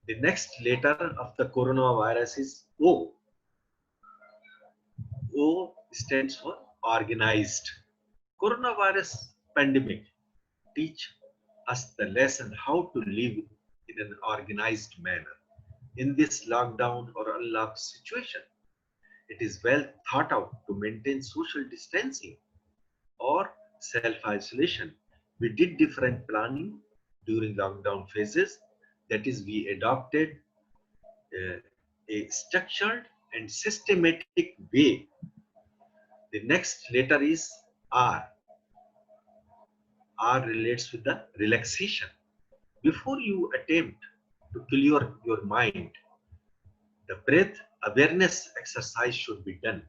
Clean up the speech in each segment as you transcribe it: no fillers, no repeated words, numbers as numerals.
The next letter of the coronavirus is O. O stands for organized. Coronavirus pandemic teach us the lesson how to live in an organized manner in this lockdown or unlocked situation. It is well thought out to maintain social distancing or self-isolation. We did different planning during lockdown phases. That is, we adopted uh, a structured and systematic way. The next letter is R. R relates with the relaxation. Before you attempt to clear your mind, the breath awareness exercise should be done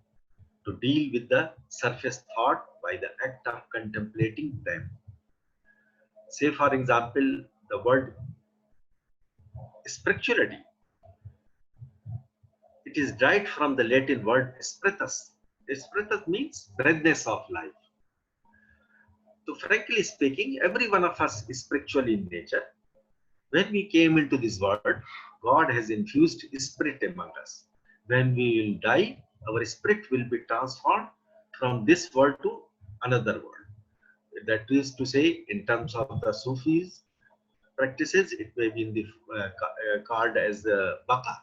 to deal with the surface thought by the act of contemplating them. Say, for example, the word spirituality. It is derived from the Latin word spiritus. Spiritus means breathness of life. So, frankly speaking, every one of us is spiritual in nature. When we came into this world, God has infused spirit among us. When we will die, our spirit will be transformed from this world to another world. That is to say, in terms of the Sufis practices, it may be in the called as baka,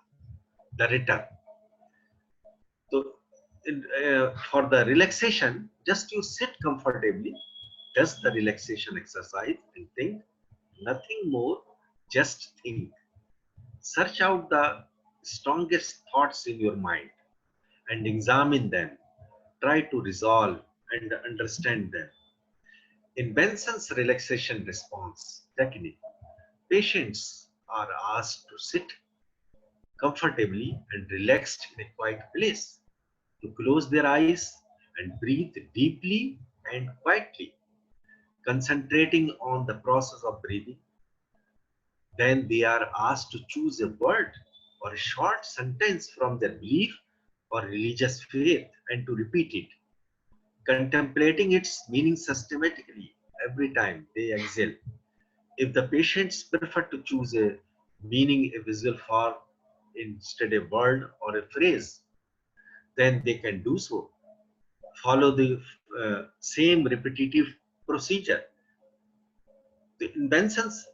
the return. So, for the relaxation, just you sit comfortably, just the relaxation exercise and think, nothing more, just think. Search out the strongest thoughts in your mind and examine them. Try to resolve and understand them. In Benson's relaxation response technique, patients are asked to sit comfortably and relaxed in a quiet place, to close their eyes and breathe deeply and quietly, concentrating on the process of breathing. Then they are asked to choose a word or a short sentence from their belief or religious faith and to repeat it, contemplating its meaning systematically every time they exhale. If the patients prefer to choose a meaning, a visual form instead of a word or a phrase, then they can do so. Follow the same repetitive procedure. In Benson's,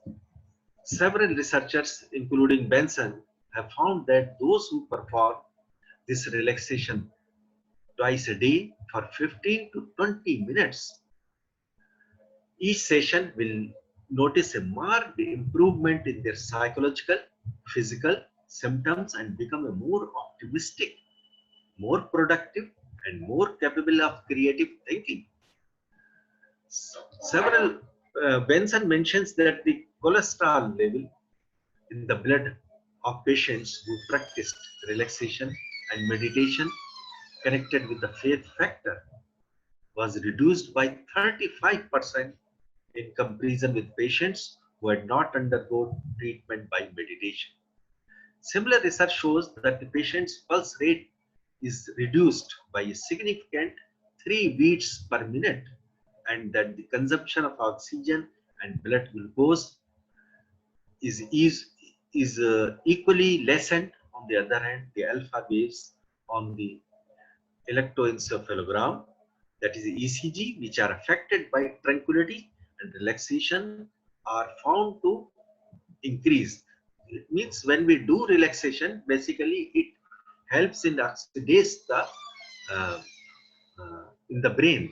several researchers, including Benson, have found that those who perform this relaxation twice a day for 15 to 20 minutes, each session will notice a marked improvement in their psychological, physical symptoms and become a more optimistic, more productive, and more capable of creative thinking. Several Benson mentions that the cholesterol level in the blood of patients who practiced relaxation and meditation connected with the faith factor was reduced by 35% in comparison with patients who had not undergone treatment by meditation. Similar research shows that the patient's pulse rate is reduced by a significant 3 beats per minute, and that the consumption of oxygen and blood glucose is equally lessened. On the other hand, the alpha waves on the electroencephalogram, that is ECG, which are affected by tranquility and relaxation, are found to increase. It means when we do relaxation, basically it helps in oxidase the in the brain.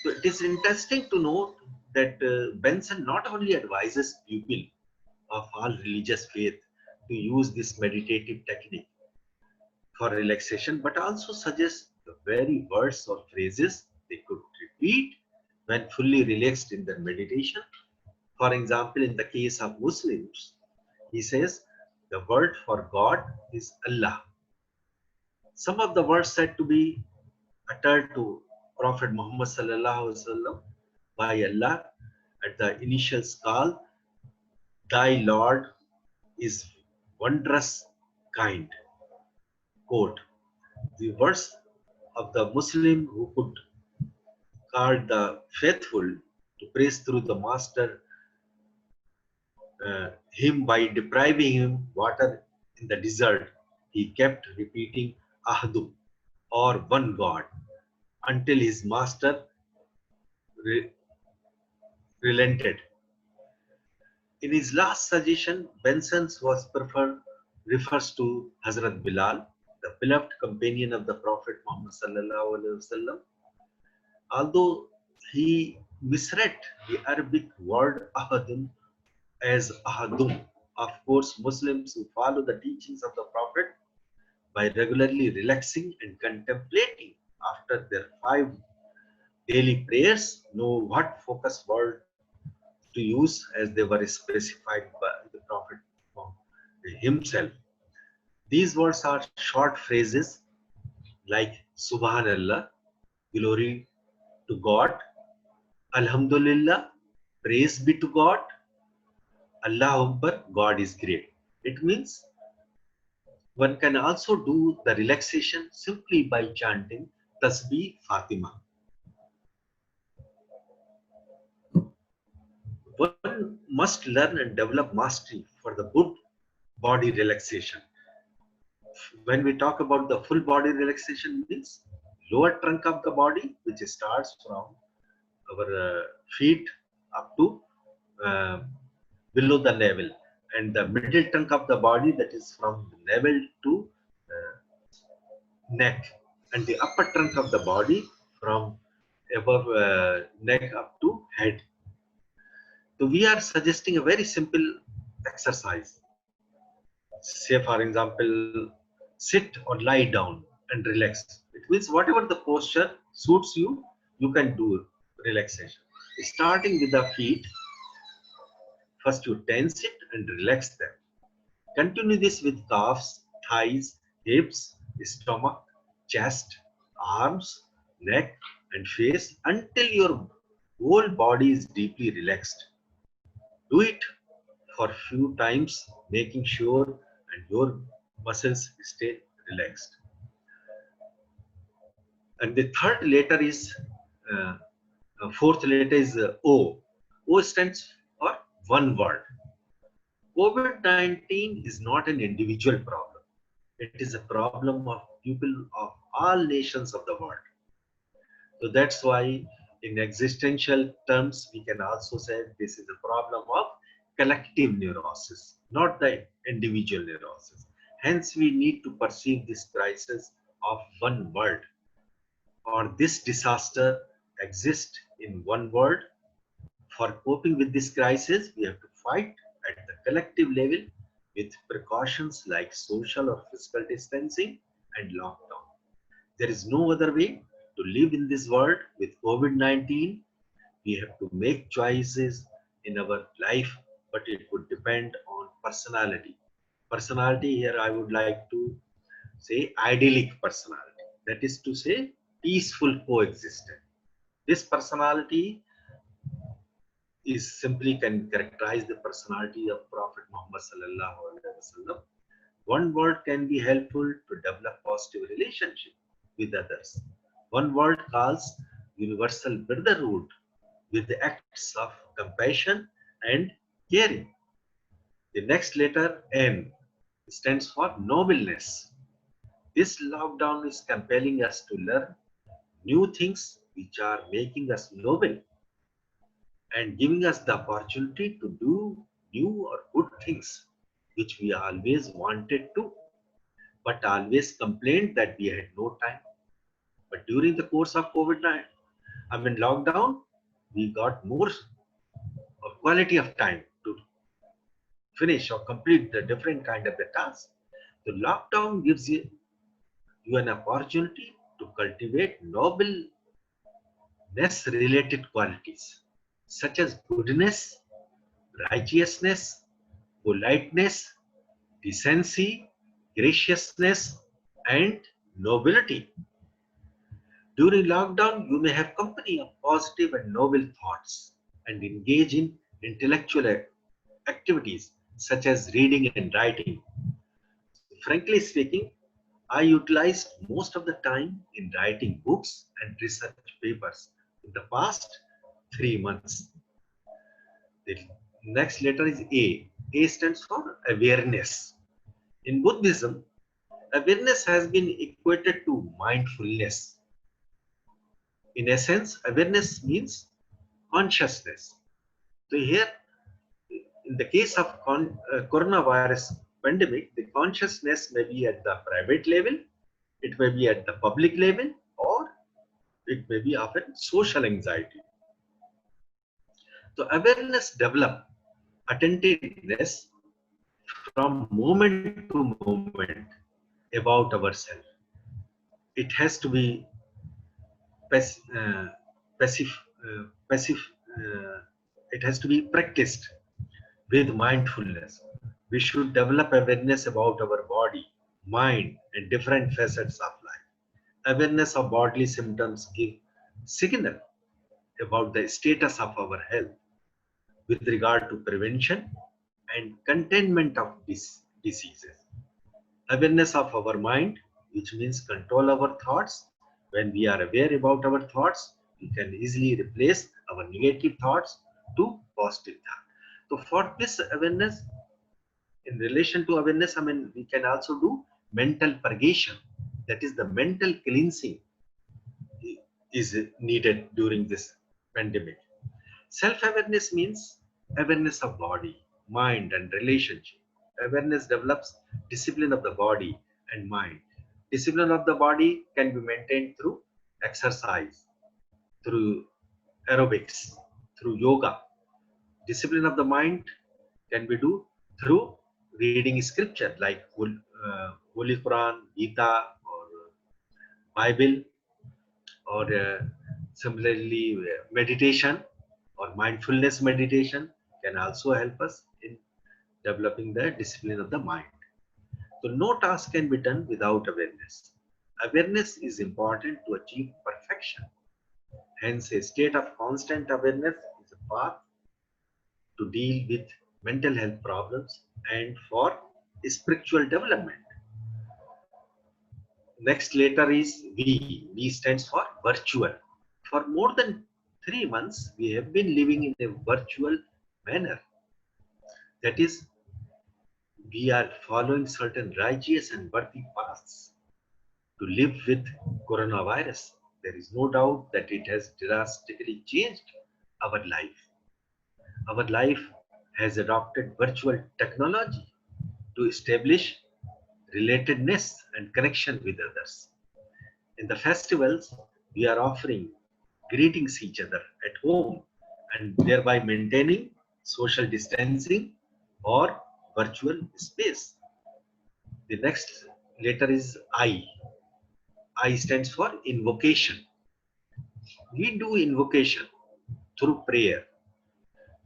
So it is interesting to note that Benson not only advises people of all religious faith to use this meditative technique for relaxation, but also suggests the very words or phrases they could repeat when fully relaxed in their meditation. For example, in the case of Muslims, he says the word for God is Allah. Some of the words said to be uttered to Prophet Muhammad sallallahu alaihi wasallam by Allah at the initial call, "Thy Lord is wondrous kind." Quote, the words of the Muslim who could call the faithful to praise through the master him by depriving him water in the desert. He kept repeating Ahdu, or one God, until his master re relented. In his last suggestion, Benson's was preferred refers to Hazrat Bilal, the beloved companion of the Prophet Muhammad sallallahu alaihi wasallam. Although he misread the Arabic word ahadun as ahadum, of course, Muslims who follow the teachings of the Prophet by regularly relaxing and contemplating after their 5 daily prayers know what focus word to use as they were specified by the Prophet himself. These words are short phrases like Subhanallah, glory to God, Alhamdulillah, praise be to God, Allah Akbar, God is great. It means one can also do the relaxation simply by chanting Tasbih Fatima. One must learn and develop mastery for the good body relaxation. When we talk about the full body relaxation, means lower trunk of the body, which starts from our feet up to uh, below the navel, and the middle trunk of the body, that is from the navel to neck, and the upper trunk of the body from above neck up to head. So we are suggesting a very simple exercise. Say for example, sit or lie down and relax. It means whatever the posture suits you, you can do relaxation. Starting with the feet, first you tense it and relax them. Continue this with calves, thighs, hips, stomach, chest, arms, neck, and face until your whole body is deeply relaxed. Do it for few times, making sure and your muscles stay relaxed. And the third letter is, fourth letter is O. O stands for one word. COVID-19 is not an individual problem. It is a problem of people of all nations of the world. So that's why in existential terms, we can also say this is a problem of collective neurosis, not the individual neurosis. Hence, we need to perceive this crisis of one world, or this disaster exists in one world. For coping with this crisis, we have to fight at the collective level with precautions like social or physical distancing and lockdown. There is no other way to live in this world with COVID-19. We have to make choices in our life, but it would depend on personality. Personality here, I would like to say idyllic personality. That is to say, peaceful coexistence. This personality is simply can characterize the personality of Prophet Muhammad sallallahu alaihi wasallam. One word can be helpful to develop positive relationship with others. One word calls universal brotherhood with the acts of compassion and caring. The next letter N stands for nobleness. This lockdown is compelling us to learn new things which are making us noble and giving us the opportunity to do new or good things which we always wanted to, but always complained that we had no time. But during the course of COVID-19, lockdown, we got more quality of time to finish or complete the different kind of the task. The lockdown gives you an opportunity to cultivate nobleness related qualities such as goodness, righteousness, politeness, decency, graciousness, and nobility. During lockdown, you may have company of positive and noble thoughts and engage in intellectual activities such as reading and writing. Frankly speaking, I utilized most of the time in writing books and research papers in the past 3 months. The next letter is A. A stands for awareness. In Buddhism, awareness has been equated to mindfulness. In essence, awareness means consciousness. So here, in the case of coronavirus pandemic, the consciousness may be at the private level, it may be at the public level, or it may be of a social anxiety. So awareness develop attentiveness from moment to moment about ourselves. It has to be passive, passive, passive. It has to be practiced with mindfulness. We should develop awareness about our body, mind, and different facets of life. Awareness of bodily symptoms give signal about the status of our health with regard to prevention and containment of diseases. Awareness of our mind, which means control our thoughts. When we are aware about our thoughts, we can easily replace our negative thoughts to positive thoughts. So for this awareness, in relation to awareness, we can also do mental purgation. That is, the mental cleansing is needed during this pandemic. Self-awareness means awareness of body, mind, and relationship. Awareness develops discipline of the body and mind. Discipline of the body can be maintained through exercise, through aerobics, through yoga. Discipline of the mind can be do through reading scripture like Holy Quran, Gita, or Bible, or similarly meditation or mindfulness meditation can also help us in developing the discipline of the mind. So no task can be done without awareness. Awareness is important to achieve perfection. Hence, a state of constant awareness is a path to deal with mental health problems and for spiritual development. Next letter is V. V stands for virtual. For more than 3 months, we have been living in a virtual manner. That is, we are following certain righteous and worthy paths to live with coronavirus. There is no doubt that it has drastically changed our life. Our life has adopted virtual technology to establish relatedness and connection with others. In the festivals, we are offering greetings each other at home and thereby maintaining social distancing or virtual space. The next letter is I. I stands for invocation. We do invocation through prayer.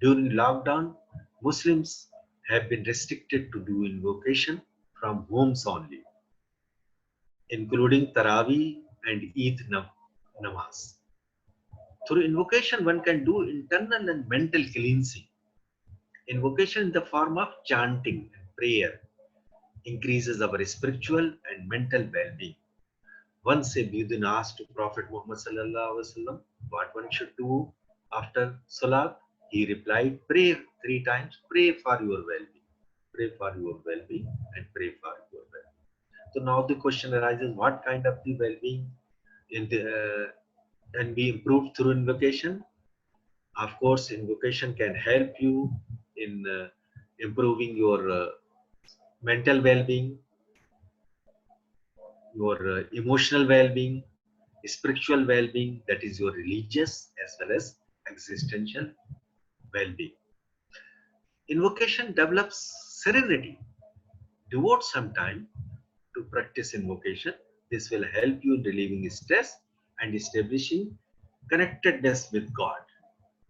During lockdown, Muslims have been restricted to do invocation from homes only, including Taraweeh and Eid namaz. Through invocation, one can do internal and mental cleansing. Invocation in the form of chanting and prayer increases our spiritual and mental well-being. Once a Bedouin asked Prophet Muhammad what one should do after Salat. He replied, pray 3 times, pray for your well-being, pray for your well-being, and pray for your well-being. So now the question arises, what kind of the well-being can be improved through invocation? Of course, invocation can help you in improving your mental well-being, your emotional well-being, spiritual well-being, that is your religious as well as existential well-being. Invocation develops serenity. Devote some time to practice invocation. This will help you in relieving stress and establishing connectedness with God.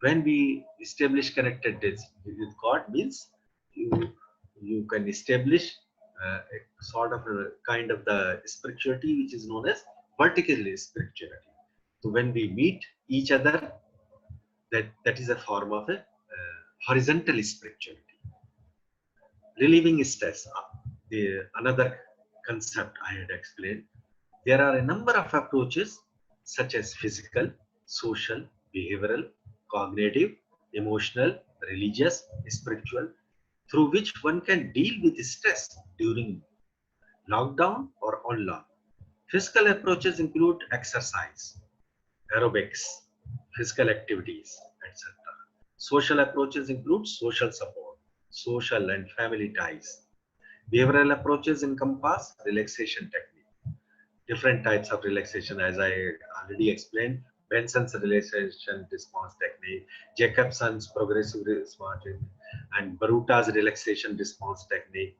When we establish connectedness with God means you can establish a sort of a kind of the spirituality which is known as vertical spirituality. So when we meet each other, that is a form of a horizontal spirituality. Relieving stress, another concept I had explained. There are a number of approaches such as physical, social, behavioral, cognitive, emotional, religious, spiritual. through which one can deal with stress during lockdown or online. Physical approaches include exercise, aerobics, physical activities, etc. Social approaches include social support, social and family ties. Behavioral approaches encompass relaxation technique. Different types of relaxation, as I already explained: Benson's relaxation response technique, Jacobson's progressive response technique, and Baruta's relaxation response technique.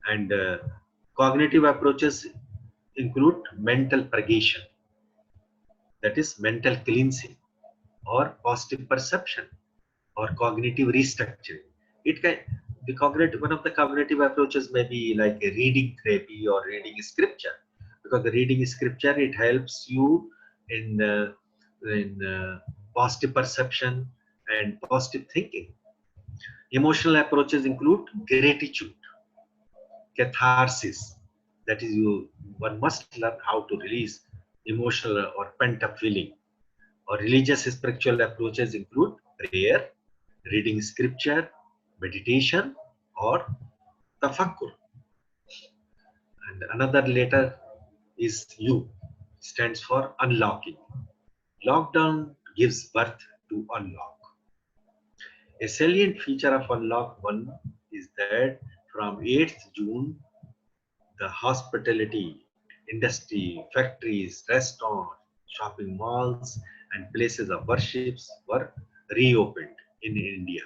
And cognitive approaches include mental purgation, that is mental cleansing, or positive perception, or cognitive restructuring. It can the cognitive one of the cognitive approaches may be like a reading therapy or reading scripture, because the reading scripture, it helps you in positive perception and positive thinking. Emotional approaches include gratitude, catharsis, that is, one must learn how to release emotional or pent up feeling. Or religious spiritual approaches include prayer, reading scripture, meditation, or tafakkur. And another letter is U, stands for unlocking. Lockdown gives birth to unlock. A salient feature of unlock 1 is that from 8th June, the hospitality industry, factories, restaurants, shopping malls, and places of worships were reopened in India.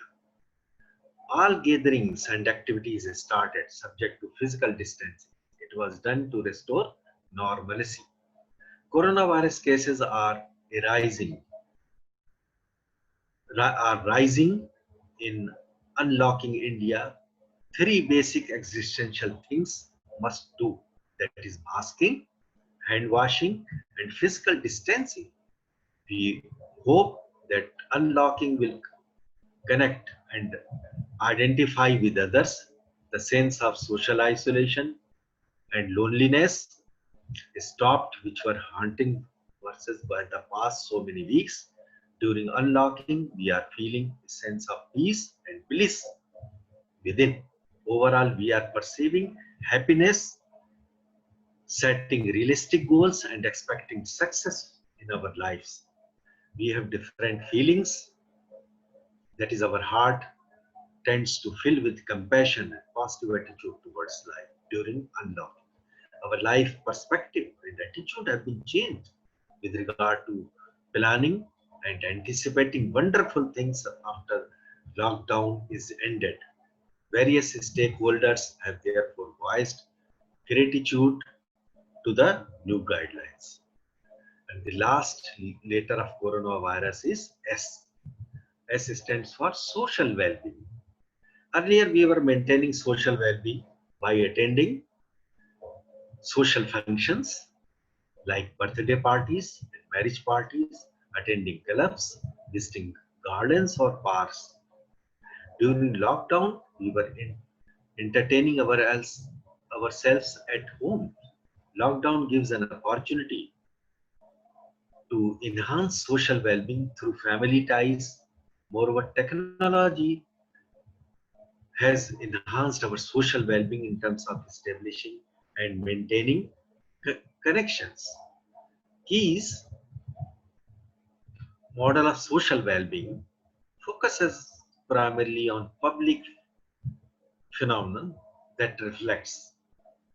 All gatherings and activities started subject to physical distancing. It was done to restore normalcy. Coronavirus cases rising in unlocking India. Three basic existential things must do, that is masking, hand washing, and physical distancing. We hope that unlocking will connect and identify with others. The sense of social isolation and loneliness stopped, which were haunting versus by the past so many weeks. During unlocking, we are feeling a sense of peace and bliss within. Overall, we are perceiving happiness, setting realistic goals, and expecting success in our lives. We have different feelings. That is, our heart tends to fill with compassion and positive attitude towards life during unlocking. Our life perspective and attitude have been changed with regard to planning and anticipating wonderful things after lockdown is ended. Various stakeholders have therefore voiced gratitude to the new guidelines. And the last letter of coronavirus is S. S stands for social well-being. Earlier, we were maintaining social well-being by attending social functions like birthday parties and marriage parties, attending clubs, visiting gardens or parks. During lockdown, we were entertaining ourselves at home. Lockdown gives an opportunity to enhance social well-being through family ties. Moreover, technology has enhanced our social well-being in terms of establishing and maintaining connections. Keys model of social well-being focuses primarily on public phenomenon that reflects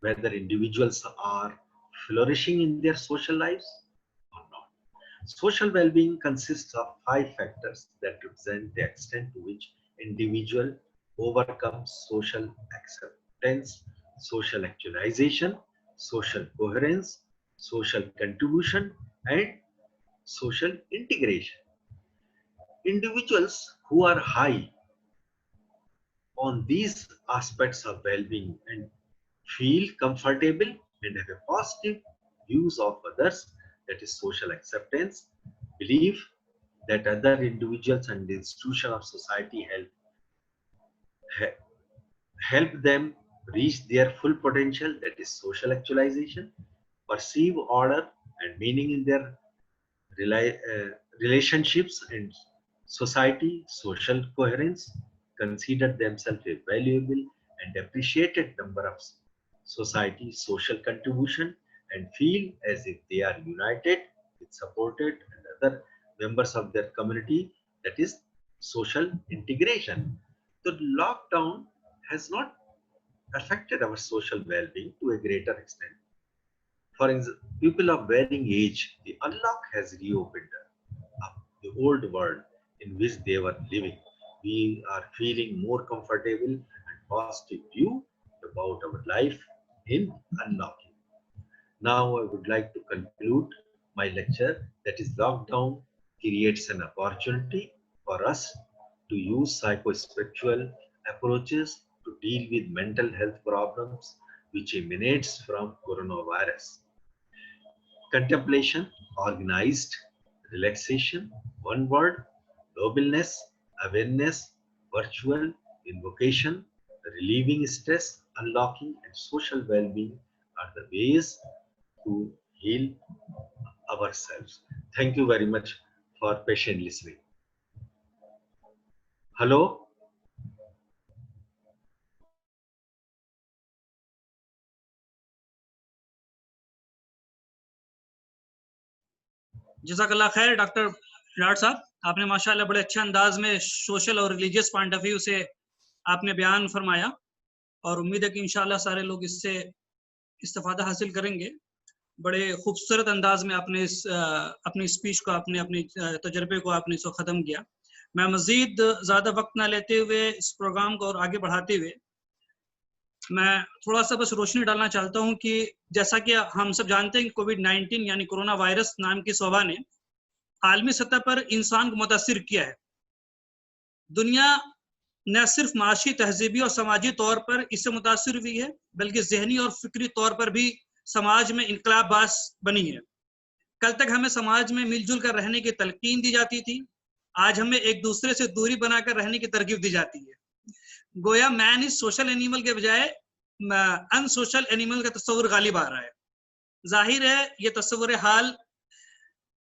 whether individuals are flourishing in their social lives or not. Social well-being consists of 5 factors that represent the extent to which individual overcomes social acceptance, social actualization, social coherence, social contribution, and social integration. Individuals who are high on these aspects of well-being and feel comfortable and have a positive views of others, that is social acceptance, believe that other individuals and the institution of society help them reach their full potential, that is social actualization, perceive order and meaning in their relationships and society, social coherence, consider themselves a valuable and appreciated member of society's social contribution and feel as if they are united with supported and other members of their community, that is social integration. The lockdown has not affected our social well-being to a greater extent. For example, people of varying age, the unlock has reopened up the old world in which they were living. We are feeling more comfortable and positive view about our life in unlocking. Now I would like to conclude my lecture, that is lockdown creates an opportunity for us to use psycho-spiritual approaches to deal with mental health problems which emanates from coronavirus. Contemplation, organized, relaxation, one word, nobleness, awareness, virtual, invocation, relieving stress, unlocking, and social well-being are the ways to heal ourselves. Thank you very much for patient listening. Hello? जज़ाकल्लाह खैर doctor rod साहब, आपने माशाल्लाह बड़े अच्छे अंदाज में social और रिलीजियस पॉइंट ऑफ व्यू से आपने बयान फरमाया और उम्मीद है कि इंशाल्लाह सारे लोग इससे इस्तेफादा हासिल करेंगे। बड़े खूबसूरत अंदाज में आपने अपनी स्पीच को, आपने अपने तजर्बे को आपने इसको ख़त्म किया। मैं मज़ीद ज़्यादा वक्त ना लेते हुए इस प्रोग्राम को और आगे बढ़ाते हुए मैं थोड़ा सा बस रोशनी डालना चाहता हूं कि जैसा कि हम सब जानते हैं कि कोविड-19 यानी कोरोना वायरस नाम की वबा ने आलमी सतह पर इंसान को मुतासिर किया है। दुनिया न सिर्फ माशी, तहजीबी और समाजी तौर पर इससे मुतासिर हुई है, बल्कि जहनी और फिक्री तौर पर भी समाज में इनकलाबास बनी है। कल तक हमें समाज में मिलजुल कर रहने की तलकीन दी जाती थी, आज हमें एक दूसरे से दूरी बनाकर रहने की तरकीब दी जाती है। गोया मैन इज सोशल एनिमल के बजाय अनसोशल एनिमल का तस्वुर गालिब आ रहा है। जाहिर है ये तस्वुर हाल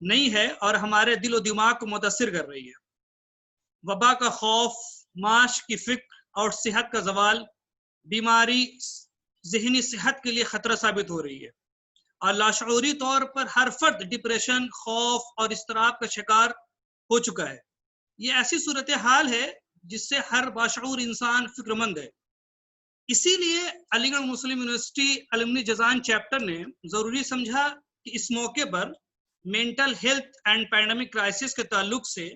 नहीं है और हमारे दिल और दिमाग को मुतासिर कर रही है। वबा का खौफ, माश की फिक्र और सेहत का जवाल बीमारी जहनी सेहत के लिए खतरा साबित हो रही है और लाशऊरी तौर पर हर फर्द डिप्रेशन, खौफ और इस्तराब का शिकार हो चुका है। ये ऐसी सूरत हाल है जिससे हर बाशऊर इंसान फिक्रमंद है। इसीलिए अलीगढ़ मुस्लिम यूनिवर्सिटी अलुमनी जजान चैप्टर ने जरूरी समझा कि इस मौके पर mental health and pandemic crisis के ताल्लुक से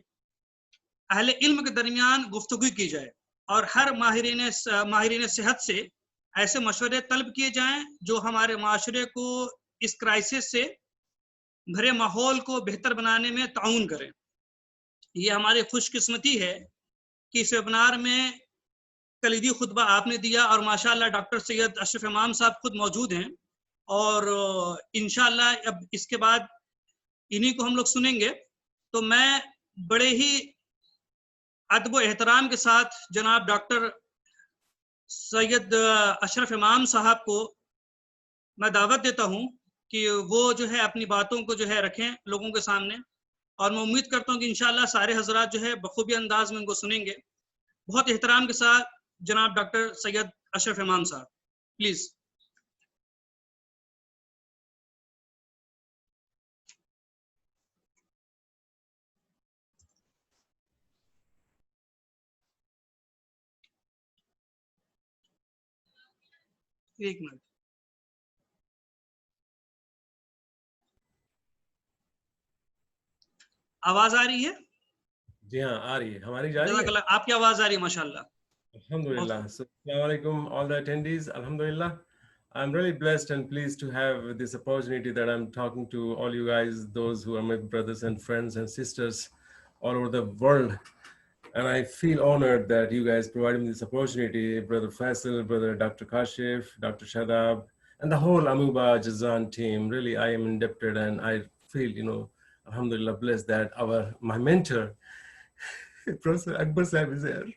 अहले इल्म के दरमियान गुफ्तगू की जाए और हर माहिरीन सेहत से ऐसे मशवरे तलब किए जाएं जो हमारे माशरे को इस क्राइसिस से भरे माहौल को बेहतर बनाने में ताउन करें। ये हमारी खुशकिस्मती है कि इस वेबिनार में कलीदी खुतबा आपने दिया और माशाअल्लाह डॉक्टर सैयद अशरफ इमाम साहब खुद मौजूद हैं और इंशाअल्लाह अब इसके बाद इन्हीं को हम लोग सुनेंगे। तो मैं बड़े ही अदब व एहतराम के साथ जनाब डॉक्टर सैयद अशरफ इमाम साहब को मैं दावत देता हूं कि वो जो है अपनी बातों को जो है रखें लोगों के सामने और मैं उम्मीद करता हूं कि इंशाअल्लाह सारे हजरात जो है बखूबी अंदाज में उनको सुनेंगे। बहुत एहतराम के साथ जनाब डॉक्टर सैयद अशरफ इमाम साहब, प्लीज। एक मिनट, आवाज आ रही है? जी हाँ, आ रही है। हमारी जा रही है? आपकी आवाज आ रही है माशाल्लाह। Alhamdulillah. So, Assalamu alaikum, all the attendees. Alhamdulillah. I'm really blessed and pleased to have this opportunity that I'm talking to all you guys, those who are my brothers and friends and sisters all over the world. And I feel honored that you guys provided me this opportunity, Brother Faisal, Brother Dr. Kashif, Dr. Shadab, and the whole AMU Jazan team. Really, I am indebted and I feel, Alhamdulillah, blessed that my mentor, Prof. Akbar Sahib is here.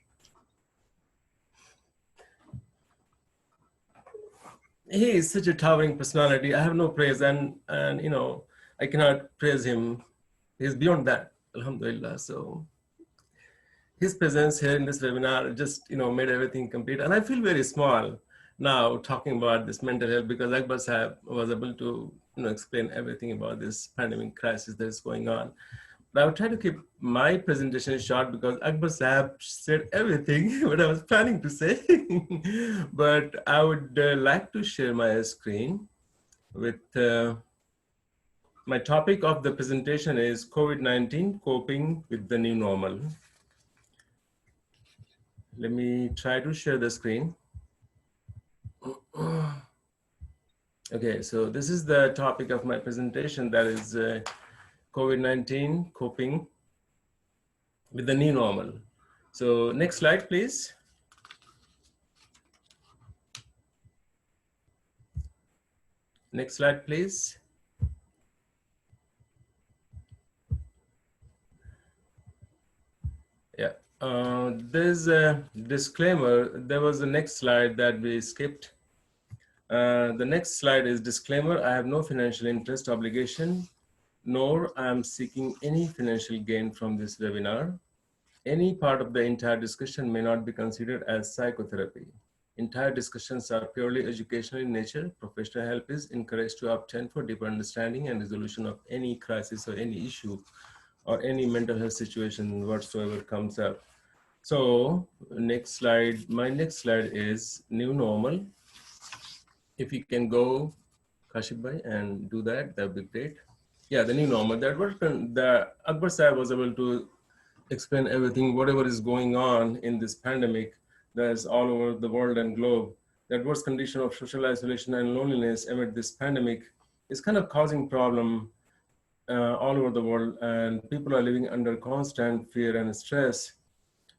He is such a towering personality. I have no praise and I cannot praise him. He's beyond that, alhamdulillah. So his presence here in this webinar just, made everything complete. And I feel very small now talking about this mental health, because Akbar Sahab was able to, explain everything about this pandemic crisis that is going on. But I would try to keep my presentation short because Akbar Sahab said everything what I was planning to say. But I would like to share my screen with my topic of the presentation is COVID-19 coping with the new normal. Let me try to share the screen. Okay, so this is the topic of my presentation, that is COVID-19 coping with the new normal. So next slide, please. Next slide, please. Yeah, there's a disclaimer. There was the next slide that we skipped. The next slide is disclaimer. I have no financial interest obligation, nor I am seeking any financial gain from this webinar. Any part of the entire discussion may not be considered as psychotherapy. Entire discussions are purely educational in nature. Professional help is encouraged to obtain for deeper understanding and resolution of any crisis or any issue or any mental health situation whatsoever comes up. So next slide, my next slide is new normal. If you can go, Kashif bhai, and do that, that would be great. Yeah, the new normal. That was the Akbar Sahib was able to explain everything, whatever is going on in this pandemic that is all over the world and globe. That worst condition of social isolation and loneliness amid this pandemic is kind of causing problem all over the world, and people are living under constant fear and stress,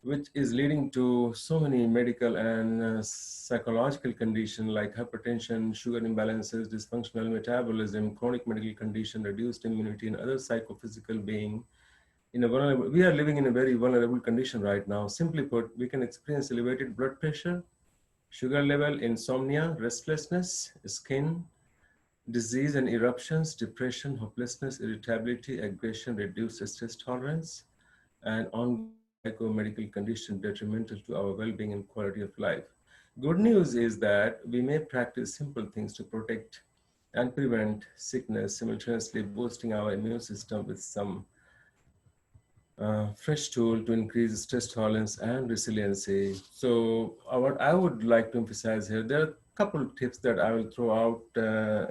which is leading to so many medical and psychological conditions like hypertension, sugar imbalances, dysfunctional metabolism, chronic medical condition, reduced immunity, and other psychophysical being. We are living in a very vulnerable condition right now. Simply put, we can experience elevated blood pressure, sugar level, insomnia, restlessness, skin disease and eruptions, depression, hopelessness, irritability, aggression, reduced stress tolerance, and ongoing medical condition detrimental to our well-being and quality of life. Good news is that we may practice simple things to protect and prevent sickness, simultaneously boosting our immune system with some fresh tool to increase stress tolerance and resiliency. So what I would like to emphasize here, there are a couple of tips that I will throw out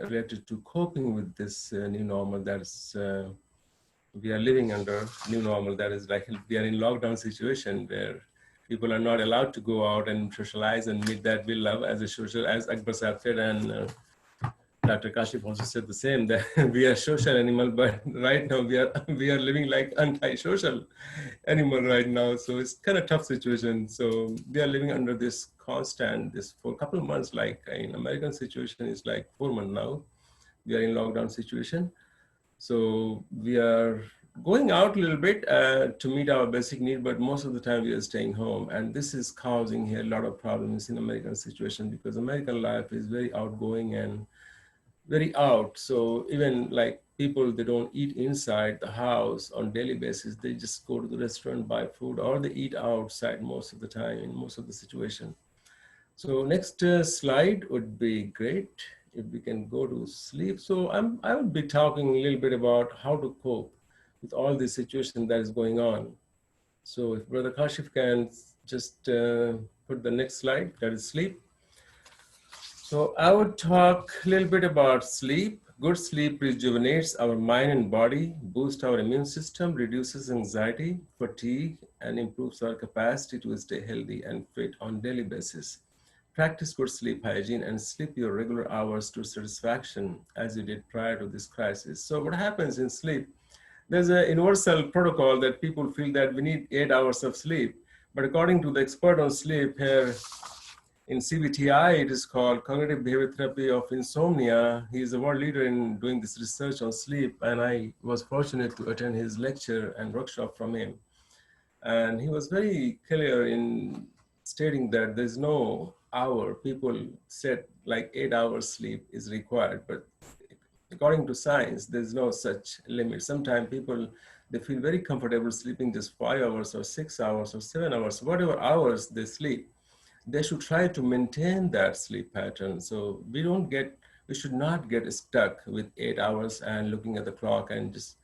related to coping with this new normal that is we are living under new normal. That is like we are in lockdown situation where people are not allowed to go out and socialize and meet that we love as a social, as Akbar Sahab said, and Dr. Kashif also said the same, that we are social animal, but right now we are living like anti-social animal right now. So it's kind of tough situation. So we are living under this constant, this for a couple of months, like in American situation, it's like 4 months now. We are in lockdown situation. So we are going out a little bit to meet our basic need, but most of the time we are staying home. And this is causing here a lot of problems in American situation because American life is very outgoing and very out. So even like people, they don't eat inside the house on daily basis. They just go to the restaurant, buy food, or they eat outside most of the time in most of the situation. So next slide would be great if we can go to sleep. So I would be talking a little bit about how to cope with all this situation that is going on. So if Brother Kashif can just put the next slide, that is sleep. So I would talk a little bit about sleep. Good sleep rejuvenates our mind and body, boosts our immune system, reduces anxiety, fatigue, and improves our capacity to stay healthy and fit on daily basis. Practice good sleep hygiene and sleep your regular hours to satisfaction as you did prior to this crisis. So what happens in sleep? There's a universal protocol that people feel that we need 8 hours of sleep. But according to the expert on sleep here, in CBTI, it is called Cognitive Behavior Therapy of Insomnia. He is a world leader in doing this research on sleep, and I was fortunate to attend his lecture and workshop from him. And he was very clear in stating that there's no hour. People said like 8 hours sleep is required, but according to science, there's no such limit. Sometimes people They feel very comfortable sleeping just 5 hours or 6 hours or 7 hours, whatever hours they sleep. They should try to maintain that sleep pattern. So we should not get stuck with 8 hours and looking at the clock and just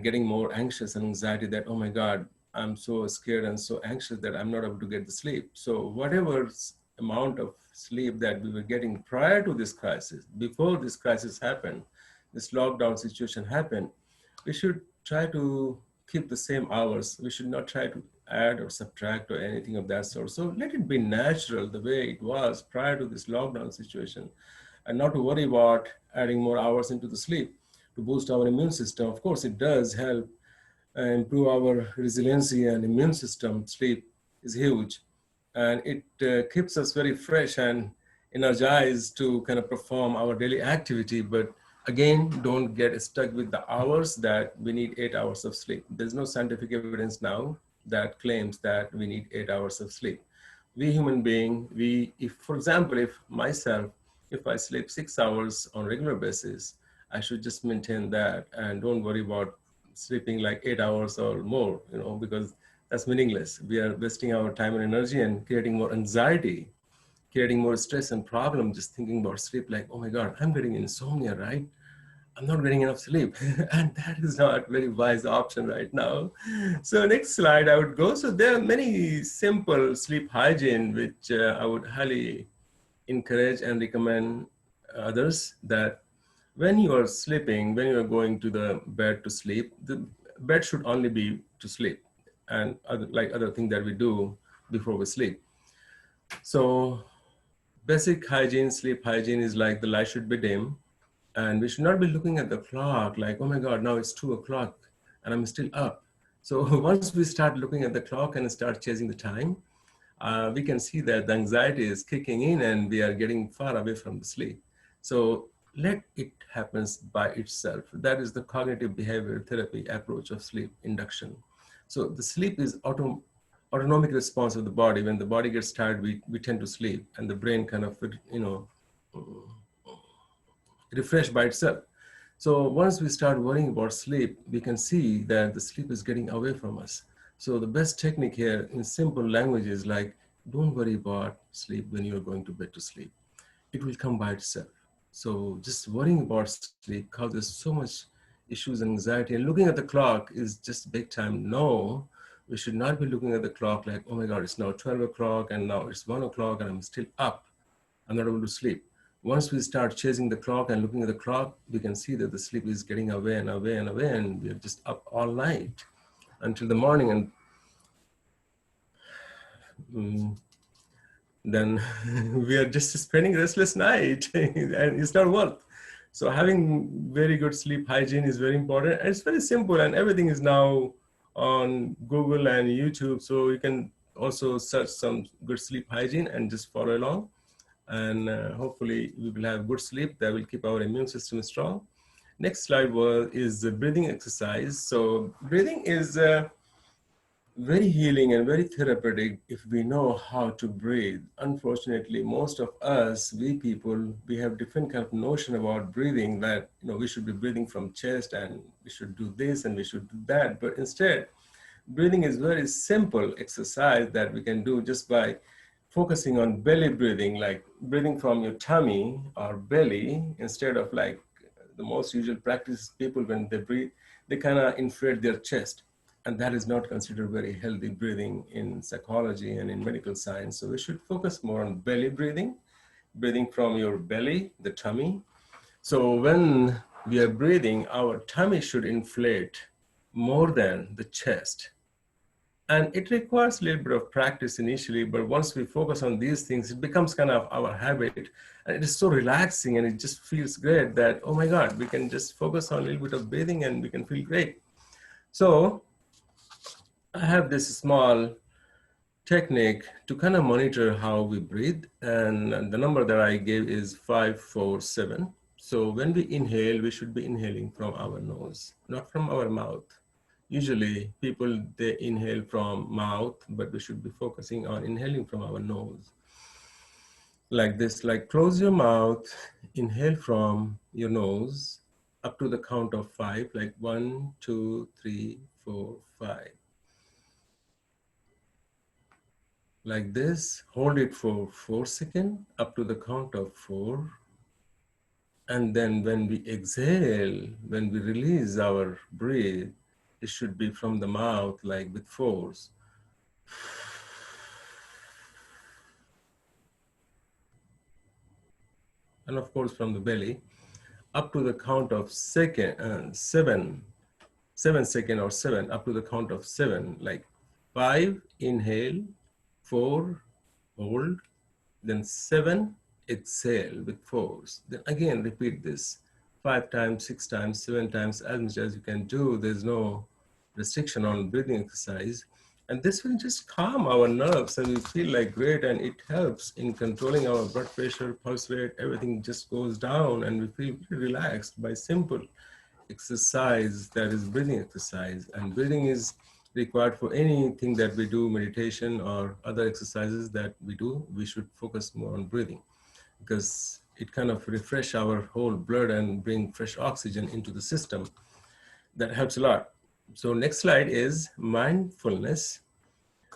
getting more anxious and anxiety that, oh my God, I'm so scared and so anxious that I'm not able to get the sleep. So whatever amount of sleep that we were getting prior to this crisis, before this crisis happened, this lockdown situation happened, we should try to keep the same hours. We should not try to add or subtract or anything of that sort. So let it be natural the way it was prior to this lockdown situation, and not to worry about adding more hours into the sleep to boost our immune system. Of course, it does help improve our resiliency and immune system. Sleep is huge, and it keeps us very fresh and energized to kind of perform our daily activity. But again, don't get stuck with the hours that we need 8 hours of sleep. There's no scientific evidence now that claims that we need 8 hours of sleep. We human being, if, for example, if myself, if I sleep 6 hours on regular basis, I should just maintain that and don't worry about sleeping like 8 hours or more, because that's meaningless. We are wasting our time and energy and creating more anxiety, creating more stress and problem, just thinking about sleep like, oh my God, I'm getting insomnia, right? I'm not getting enough sleep. And that is not a very wise option right now. So next slide I would go. So there are many simple sleep hygiene, which I would highly encourage and recommend others, that when you are sleeping, when you are going to the bed to sleep, the bed should only be to sleep, and other things that we do before we sleep. So basic hygiene, sleep hygiene is like the light should be dim, and we should not be looking at the clock like, oh my God, now it's 2 o'clock and I'm still up. So once we start looking at the clock and start chasing the time, we can see that the anxiety is kicking in and we are getting far away from the sleep. So let it happen by itself. That is the cognitive behavior therapy approach of sleep induction. So the sleep is autonomic response of the body. When the body gets tired, we tend to sleep, and the brain kind of, refresh by itself. So once we start worrying about sleep, we can see that the sleep is getting away from us. So the best technique here in simple language is like, don't worry about sleep when you're going to bed to sleep. It will come by itself. So just worrying about sleep causes so much issues and anxiety, and looking at the clock is just big time. No, we should not be looking at the clock like, oh my God, it's now 12 o'clock and now it's 1 o'clock and I'm still up. I'm not able to sleep. Once we start chasing the clock and looking at the clock, we can see that the sleep is getting away and away and away, and we're just up all night until the morning. And then we are just spending restless night and it's not worth. So having very good sleep hygiene is very important, and it's very simple, and everything is now on Google and YouTube. So you can also search some good sleep hygiene and just follow along. And hopefully we will have good sleep that will keep our immune system strong. Next slide is the breathing exercise. So breathing is very healing and very therapeutic if we know how to breathe. Unfortunately, most of us, we people, we have different kind of notion about breathing, that we should be breathing from chest and we should do this and we should do that. But instead, breathing is very simple exercise that we can do just by focusing on belly breathing, like breathing from your tummy or belly, instead of like the most usual practice people when they breathe, they kind of inflate their chest. And that is not considered very healthy breathing in psychology and in medical science. So we should focus more on belly breathing, breathing from your belly, the tummy. So when we are breathing, our tummy should inflate more than the chest. And it requires a little bit of practice initially, but once we focus on these things, it becomes kind of our habit. And it is so relaxing and it just feels great that, oh my God, we can just focus on a little bit of breathing and we can feel great. So I have this small technique to kind of monitor how we breathe. And the number that I gave is 547. So when we inhale, we should be inhaling from our nose, not from our mouth. Usually people, they inhale from mouth, but we should be focusing on inhaling from our nose. Like this, like close your mouth, inhale from your nose, up to the count of 5, like 1, 2, 3, 4, 5. Like this, hold it for 4 seconds, up to the count of 4. And then when we exhale, when we release our breath, it should be from the mouth, like with force. And of course, from the belly, up to the count of 7 seconds or 7, up to the count of 7, like 5, inhale, 4, hold, then 7, exhale with force. Then again, repeat this 5 times, 6 times, 7 times, as much as you can do. There's no restriction on breathing exercise. And this will just calm our nerves and we feel like great, and it helps in controlling our blood pressure, pulse rate, everything just goes down and we feel really relaxed by simple exercise, that is breathing exercise. And breathing is required for anything that we do, meditation or other exercises that we do. We should focus more on breathing because it kind of refresh our whole blood and bring fresh oxygen into the system. That helps a lot. So next slide is mindfulness.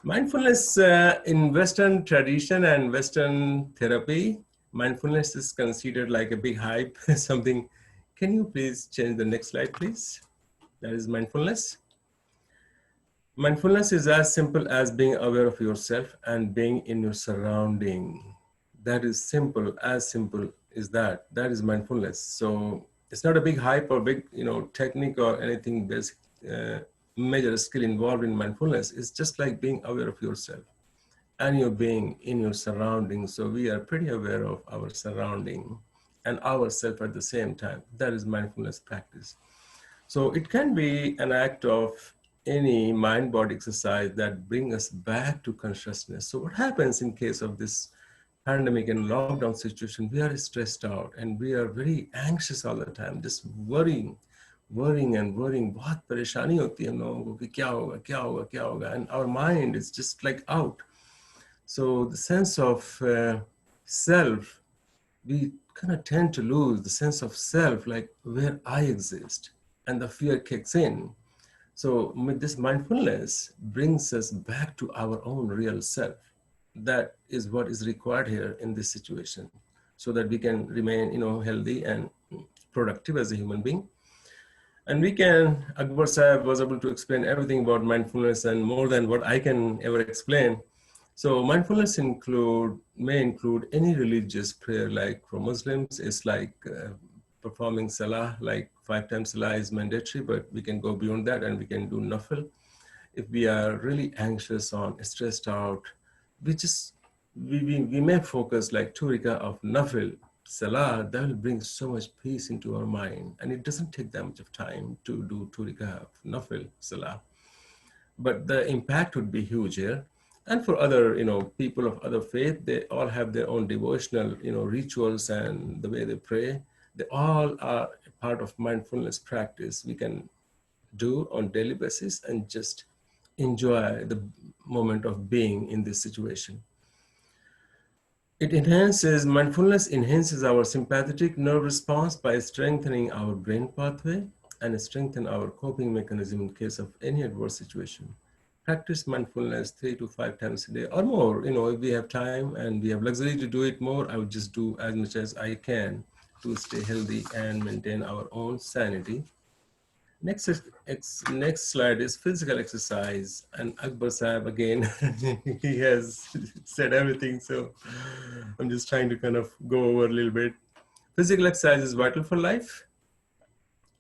Mindfulness in Western tradition and Western therapy, mindfulness is considered like a big hype, something. Can you please change the next slide, please? That is mindfulness. Mindfulness is as simple as being aware of yourself and being in your surrounding. That is simple as that. That is mindfulness. So it's not a big hype or big, technique or anything basic, major skill involved in mindfulness. It's just like being aware of yourself and your being in your surroundings. So we are pretty aware of our surrounding and ourselves at the same time. That is mindfulness practice. So it can be an act of any mind-body exercise that bring us back to consciousness. So what happens in case of this pandemic and lockdown situation? We are stressed out and we are very anxious all the time, just worrying. बहुत परेशानी होती है हम लोगों को कि क्या होगा, and our mind is just like out. So the sense of self, we kind of tend to lose the sense of self, like where I exist, and the fear kicks in. So with this mindfulness brings us back to our own real self. That is what is required here in this situation, so that we can remain, healthy and productive as a human being. And Akbar Sahib was able to explain everything about mindfulness and more than what I can ever explain. So mindfulness may include any religious prayer. Like for Muslims, it's like performing salah, like 5 times salah is mandatory, but we can go beyond that and we can do nafil. If we are really anxious or stressed out, we may focus like 2 rakah of nafil salah. That will bring so much peace into our mind, and it doesn't take that much of time to do 2 rakah of nafil salah, but the impact would be huge here. And for other, people of other faith, they all have their own devotional, rituals and the way they pray. They all are part of mindfulness practice we can do on daily basis and just enjoy the moment of being in this situation. Mindfulness enhances our sympathetic nerve response by strengthening our brain pathway and strengthen our coping mechanism in case of any adverse situation. Practice mindfulness 3 to 5 times a day or more. If we have time and we have luxury to do it more, I would just do as much as I can to stay healthy and maintain our own sanity. Next slide is physical exercise. And Akbar Sahib, again, he has said everything. So I'm just trying to kind of go over a little bit. Physical exercise is vital for life.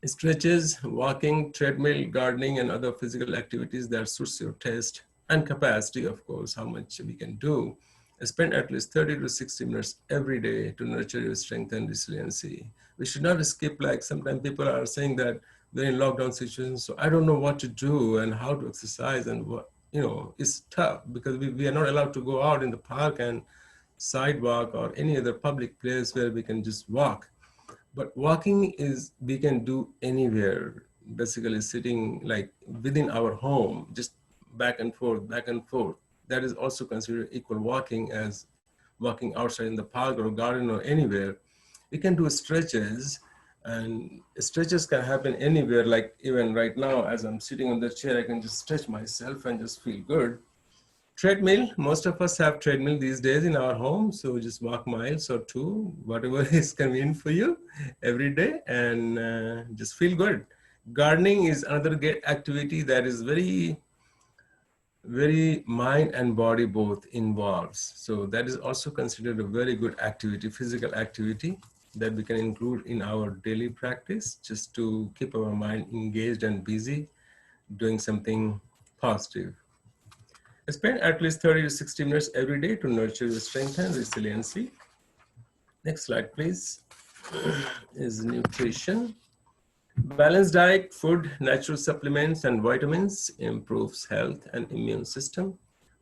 Stretches, walking, treadmill, gardening, and other physical activities that suits your taste and capacity, of course, how much we can do. Spend at least 30 to 60 minutes every day to nurture your strength and resiliency. We should not skip, like sometimes people are saying that they're in lockdown situations, so I don't know what to do and how to exercise and what, it's tough because we are not allowed to go out in the park and sidewalk or any other public place where we can just walk. But walking we can do anywhere, basically sitting like within our home, just back and forth. That is also considered equal walking as walking outside in the park or garden or anywhere. We can do stretches And stretches can happen anywhere, like even right now, as I'm sitting on the chair, I can just stretch myself and just feel good. Treadmill, most of us have treadmill these days in our home, so just walk miles or two, whatever is convenient for you every day, and just feel good. Gardening is another great activity that is very mind and body both involves. So that is also considered a very good activity, physical activity that we can include in our daily practice just to keep our mind engaged and busy doing something positive. Spend at least 30 to 60 minutes every day to nurture your strength and resiliency. Next slide, please, is nutrition. Balanced diet, food, natural supplements, and vitamins improves health and immune system.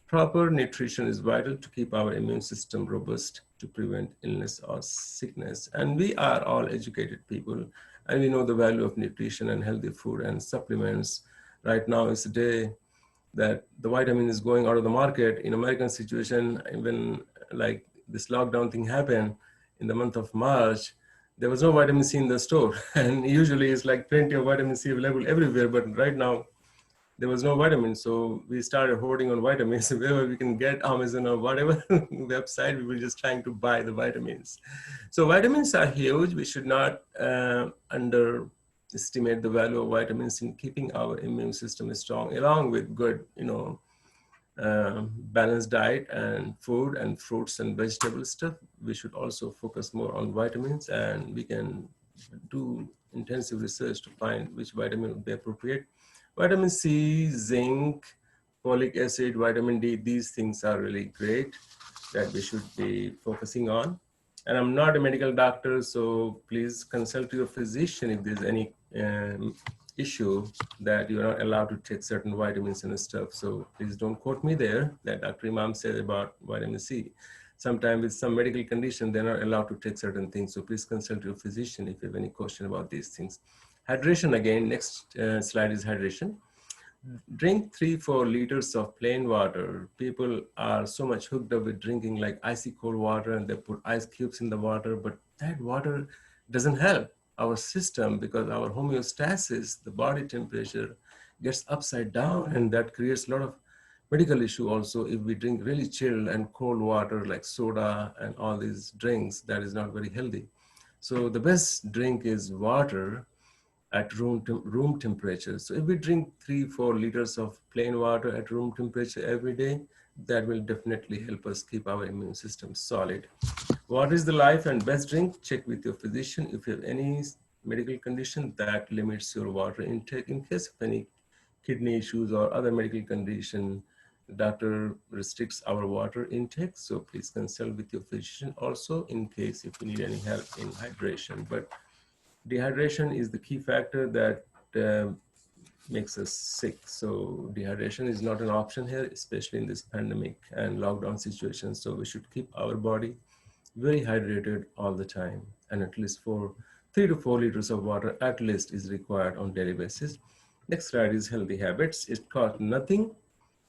Proper nutrition is vital to keep our immune system robust to prevent illness or sickness. And we are all educated people, and we know the value of nutrition and healthy food and supplements. Right now is the day that the vitamin is going out of the market. In American situation, even like this lockdown thing happened in the month of March, there was no vitamin C in the store. And usually it's like plenty of vitamin C available everywhere, but right now there was no vitamin. So we started hoarding on vitamins. Wherever we can get, Amazon or whatever website, we were just trying to buy the vitamins. So vitamins are huge. We should not underestimate the value of vitamins in keeping our immune system strong, along with good, balanced diet and food and fruits and vegetable stuff. We should also focus more on vitamins, and we can do intensive research to find which vitamin would be appropriate. Vitamin C, zinc, folic acid, vitamin D, these things are really great that we should be focusing on. And I'm not a medical doctor, so please consult your physician if there's any issue that you're not allowed to take certain vitamins and stuff. So please don't quote me there that Dr. Imam said about vitamin C. Sometimes with some medical condition, they're not allowed to take certain things. So please consult your physician if you have any question about these things. Hydration again, next slide is hydration. Drink 3-4 liters of plain water. People are so much hooked up with drinking like icy cold water, and they put ice cubes in the water, but that water doesn't help our system because our homeostasis, the body temperature, gets upside down, and that creates a lot of medical issue also. If we drink really chilled and cold water like soda and all these drinks, that is not very healthy. So the best drink is water at room temperature. So if we drink 3-4 liters of plain water at room temperature every day, that will definitely help us keep our immune system solid. Water is the life, and best drink, check with your physician if you have any medical condition that limits your water intake. In case of any kidney issues or other medical condition, the doctor restricts our water intake. So please consult with your physician also in case if you need any help in hydration. But dehydration is the key factor that makes us sick. So dehydration is not an option here, especially in this pandemic and lockdown situation. So we should keep our body very hydrated all the time, and at least 3 to 4 liters of water at least is required on daily basis. Next slide is healthy habits. It costs nothing.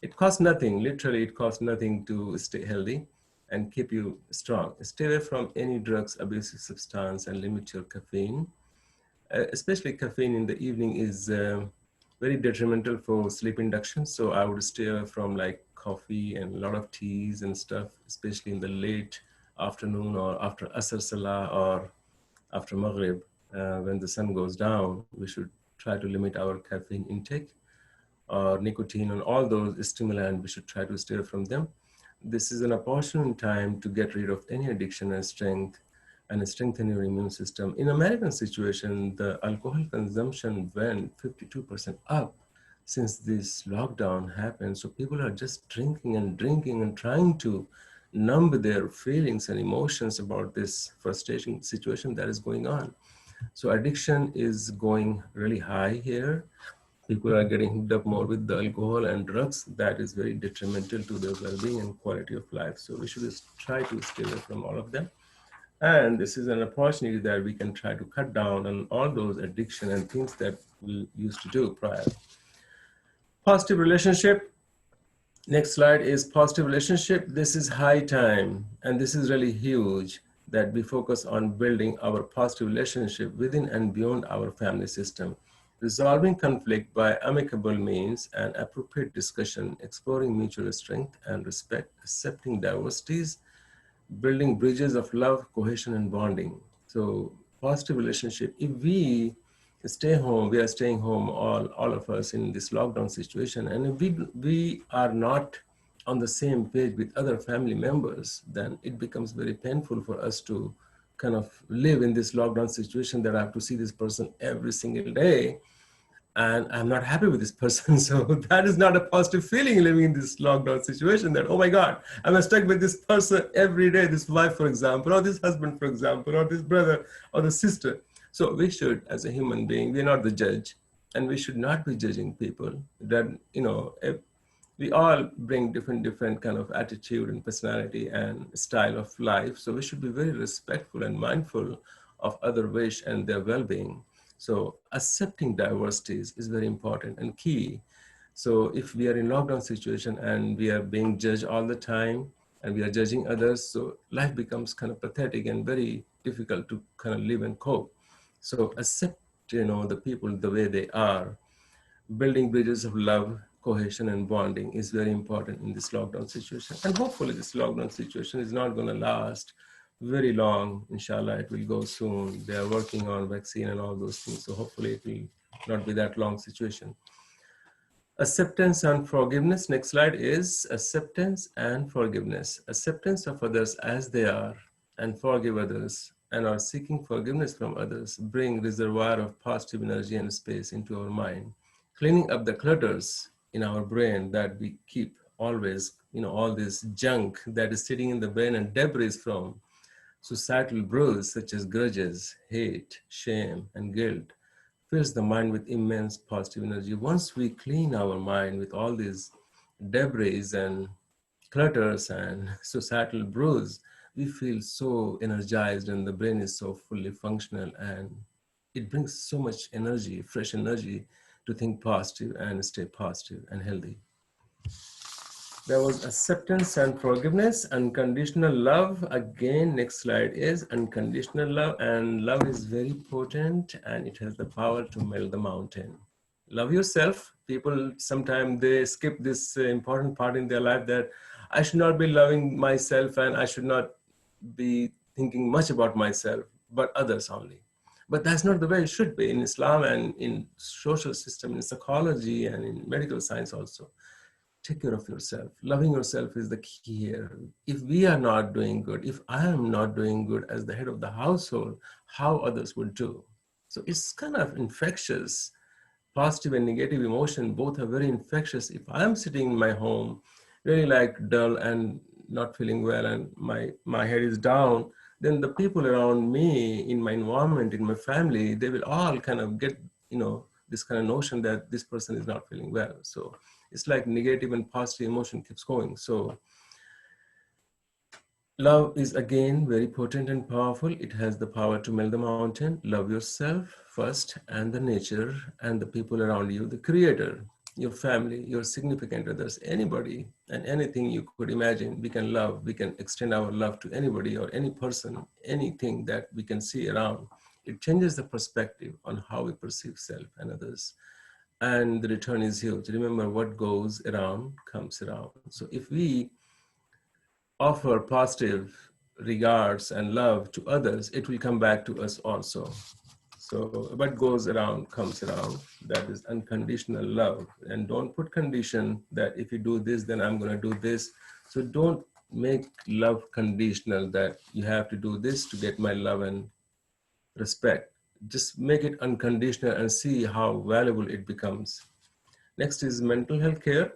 It costs nothing. Literally, it costs nothing to stay healthy and keep you strong. Stay away from any drugs, abusive substance, and limit your caffeine. Especially caffeine in the evening is very detrimental for sleep induction. So I would stay away from like coffee and a lot of teas and stuff, especially in the late afternoon or after Asr Salah or after Maghrib. When the sun goes down, we should try to limit our caffeine intake or nicotine and all those stimulants. We should try to stay away from them. This is an opportune time to get rid of any addiction and strengthen your immune system. In American situation, the alcohol consumption went 52% up since this lockdown happened. So people are just drinking and trying to numb their feelings and emotions about this frustrating situation that is going on. So addiction is going really high here. People are getting hooked up more with the alcohol and drugs. That is very detrimental to their well-being and quality of life. So we should just try to stay away from all of them. And this is an opportunity that we can try to cut down on all those addiction and things that we used to do prior. Positive relationship. Next slide is positive relationship. This is high time, and this is really huge. that we focus on building our positive relationship within and beyond our family system, resolving conflict by amicable means and appropriate discussion, exploring mutual strength and respect, accepting diversities, building bridges of love, cohesion, and bonding. So positive relationship. If we stay home, we are staying home, all of us in this lockdown situation, and if we are not on the same page with other family members, then it becomes very painful for us to kind of live in this lockdown situation that I have to see this person every single day and I'm not happy with this person. So that is not a positive feeling living in this lockdown situation that, oh my God, I'm stuck with this person every day, this wife, for example, or this husband, for example, or this brother or the sister. So we should, as a human being, we're not the judge, and we should not be judging people that, we all bring different kind of attitude and personality and style of life. So we should be very respectful and mindful of other wish and their well-being. So accepting diversities is very important and key. So if we are in lockdown situation and we are being judged all the time and we are judging others, so life becomes kind of pathetic and very difficult to kind of live and cope. So accept, the people the way they are. Building bridges of love, cohesion, and bonding is very important in this lockdown situation. And hopefully this lockdown situation is not going to last very long. Inshallah, it will go soon. They are working on vaccine and all those things. So hopefully it will not be that long situation. Acceptance and forgiveness. Next slide is acceptance and forgiveness. Acceptance of others as they are and forgive others and are seeking forgiveness from others bring reservoir of positive energy and space into our mind, cleaning up the clutters in our brain that we keep always, all this junk that is sitting in the brain and debris from societal bruise such as grudges, hate, shame, and guilt fills the mind with immense positive energy. Once we clean our mind with all these debris and clutters and societal bruise, we feel so energized and the brain is so fully functional, and it brings so much energy, fresh energy, to think positive and stay positive and healthy. There was acceptance and forgiveness, unconditional love. Again, next slide is unconditional love, and love is very potent and it has the power to melt the mountain. Love yourself. People sometimes they skip this important part in their life that I should not be loving myself and I should not be thinking much about myself, but others only. But that's not the way it should be in Islam and in social system, in psychology and in medical science also. Take care of yourself. Loving yourself is the key here. If we are not doing good, if I am not doing good as the head of the household, how others will do? So it's kind of infectious. Positive and negative emotion both are very infectious. If I'm sitting in my home, really like dull and not feeling well and my head is down, then the people around me in my environment, in my family, they will all kind of get, this kind of notion that this person is not feeling well. So it's like negative and positive emotion keeps going. So love is again very potent and powerful. It has the power to melt the mountain. Love yourself first and the nature and the people around you, the creator, your family, your significant others, anybody and anything you could imagine. We can love, we can extend our love to anybody or any person, anything that we can see around. It changes the perspective on how we perceive self and others. And the return is huge. Remember, what goes around comes around. So if we offer positive regards and love to others, it will come back to us also. So what goes around comes around. That is unconditional love. And don't put condition that if you do this, then I'm going to do this. So don't make love conditional that you have to do this to get my love and respect. Just make it unconditional and see how valuable it becomes. Next is mental health care.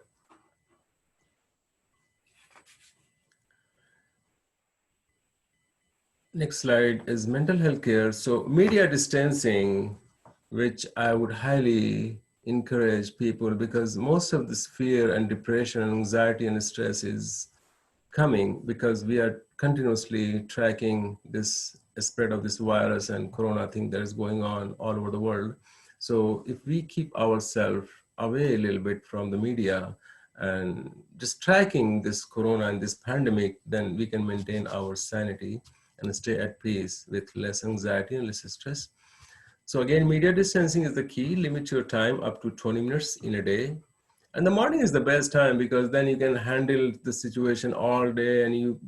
Next slide is mental health care. So media distancing, which I would highly encourage people, because most of this fear and depression and anxiety and stress is coming because we are continuously tracking this spread of this virus and corona thing that is going on all over the world. So if we keep ourselves away a little bit from the media and just tracking this corona and this pandemic, then we can maintain our sanity and stay at peace with less anxiety and less stress. So again, media distancing is the key. Limit your time up to 20 minutes in a day. And the morning is the best time because then you can handle the situation all day and you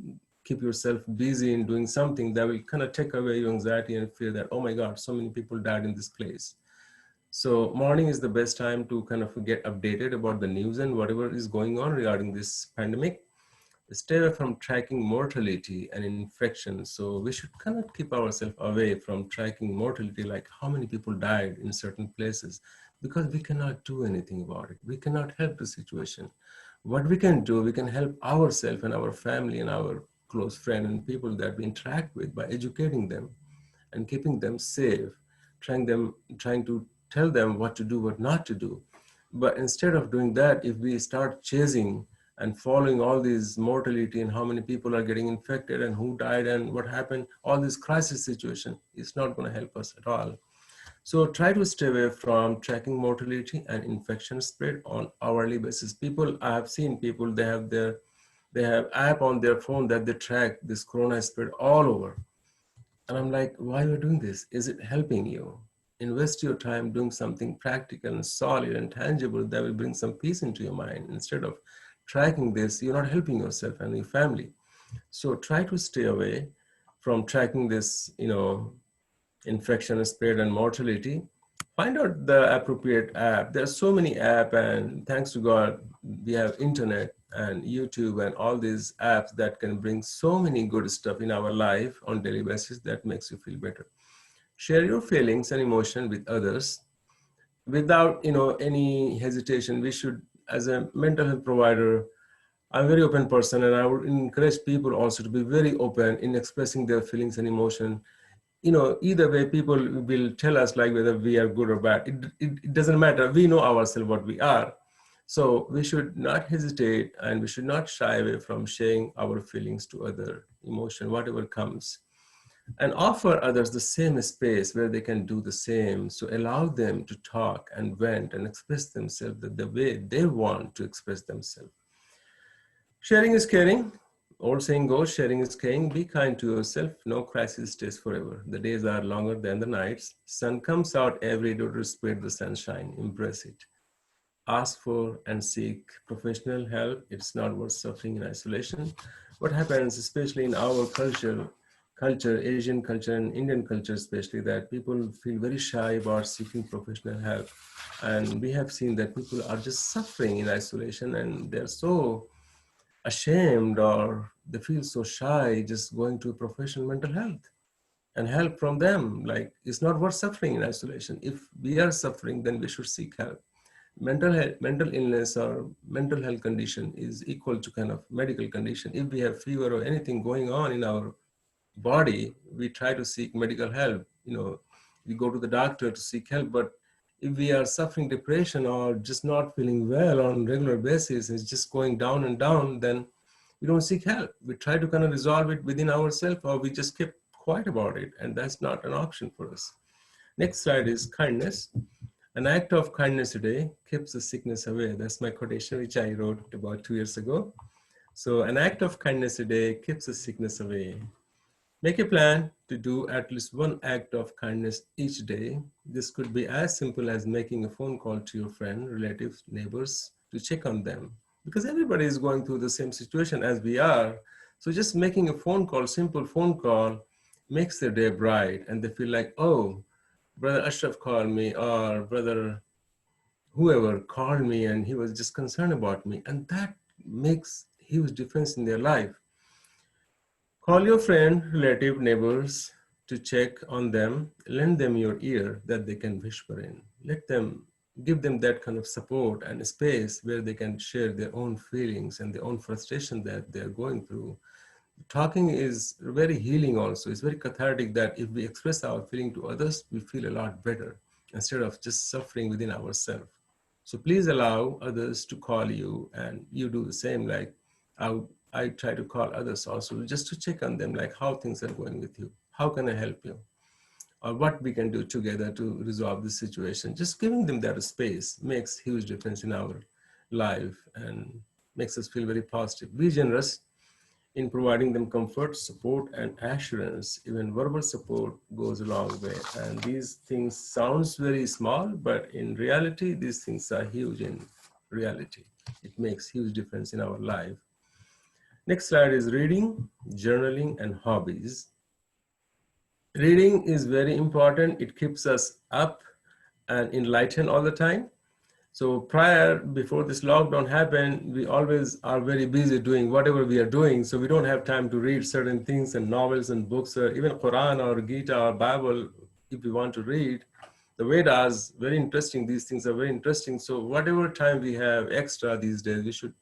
keep yourself busy in doing something that will kind of take away your anxiety and fear that, oh my God, so many people died in this place. So morning is the best time to kind of get updated about the news and whatever is going on regarding this pandemic. Stay away from tracking mortality and infection. So we should kind of keep ourselves away from tracking mortality, like how many people died in certain places, because we cannot do anything about it. We cannot help the situation. What we can do, we can help ourselves and our family and our close friends and people that we interact with by educating them and keeping them safe, trying to tell them what to do, what not to do. But instead of doing that, if we start chasing and following all these mortality and how many people are getting infected and who died and what happened, all this crisis situation, it's not going to help us at all. So try to stay away from tracking mortality and infection spread on hourly basis. People, I have seen people, they have app on their phone that they track this corona spread all over. And I'm like, why are you doing this? Is it helping you? Invest your time doing something practical and solid and tangible that will bring some peace into your mind. Instead of tracking this, you're not helping yourself and your family. So try to stay away from tracking this, infection spread and mortality. Find out the appropriate app. There are so many apps, and thanks to God, we have internet and YouTube and all these apps that can bring so many good stuff in our life on daily basis that makes you feel better. Share your feelings and emotion with others without any hesitation. We should, as a mental health provider, I'm a very open person, and I would encourage people also to be very open in expressing their feelings and emotion. Either way, people will tell us like whether we are good or bad. It doesn't matter. We know ourselves what we are. So we should not hesitate and we should not shy away from sharing our feelings to other emotion, whatever comes, and offer others the same space where they can do the same. So allow them to talk and vent and express themselves the way they want to express themselves. Sharing is caring. Old saying goes, sharing is caring. Be kind to yourself. No crisis stays forever. The days are longer than the nights. Sun comes out every day to spread the sunshine. Embrace it. Ask for and seek professional help. It's not worth suffering in isolation. What happens, especially in our culture, Asian culture and Indian culture especially, that people feel very shy about seeking professional help. And we have seen that people are just suffering in isolation and they're so ashamed or they feel so shy just going to professional mental health and help from them. Like, it's not worth suffering in isolation. If we are suffering, then we should seek help. Mental health, mental illness or mental health condition is equal to kind of medical condition. If we have fever or anything going on in our body, we try to seek medical help. We go to the doctor to seek help. But if we are suffering depression or just not feeling well on a regular basis, it's just going down and down, then we don't seek help. We try to kind of resolve it within ourselves, or we just keep quiet about it, and that's not an option for us. Next slide is kindness. An act of kindness today keeps the sickness away. That's my quotation, which I wrote about 2 years ago. So an act of kindness today keeps the sickness away. Make a plan to do at least one act of kindness each day. This could be as simple as making a phone call to your friend, relatives, neighbors to check on them, because everybody is going through the same situation as we are. So just making a phone call, simple phone call, makes their day bright, and they feel like, oh, Brother Ashraf called me, or Brother whoever called me, and he was just concerned about me. And that makes huge difference in their life. Call your friend, relative, neighbors to check on them. Lend them your ear that they can whisper in. Give them that kind of support and space where they can share their own feelings and their own frustration that they're going through. Talking is very healing also. It's very cathartic that if we express our feeling to others, we feel a lot better instead of just suffering within ourselves. So please allow others to call you, and you do the same. Like I try to call others also just to check on them, like how things are going with you. How can I help you? Or what we can do together to resolve this situation. Just giving them that space makes huge difference in our life and makes us feel very positive. Be generous. in providing them comfort, support, and assurance. Even verbal support goes a long way. And these things sounds very small, but in reality, these things are huge in reality. It makes huge difference in our life. Next slide is reading, journaling, and hobbies. Reading is very important. It keeps us up and enlightened all the time. So before this lockdown happened, we always are very busy doing whatever we are doing. So we don't have time to read certain things and novels and books, or even Quran or Gita or Bible, if we want to read. The Vedas, very interesting. These things are very interesting. So whatever time we have extra these days, we should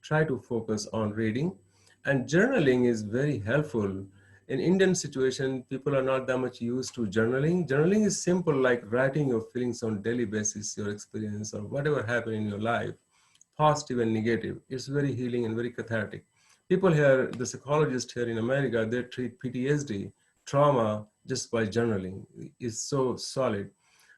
try to focus on reading. And journaling is very helpful. In Indian situation, people are not that much used to journaling. Journaling is simple, like writing your feelings on daily basis, your experience or whatever happened in your life, positive and negative. It's very healing and very cathartic. People here, the psychologists here in America, they treat PTSD, trauma, just by journaling. It's so solid.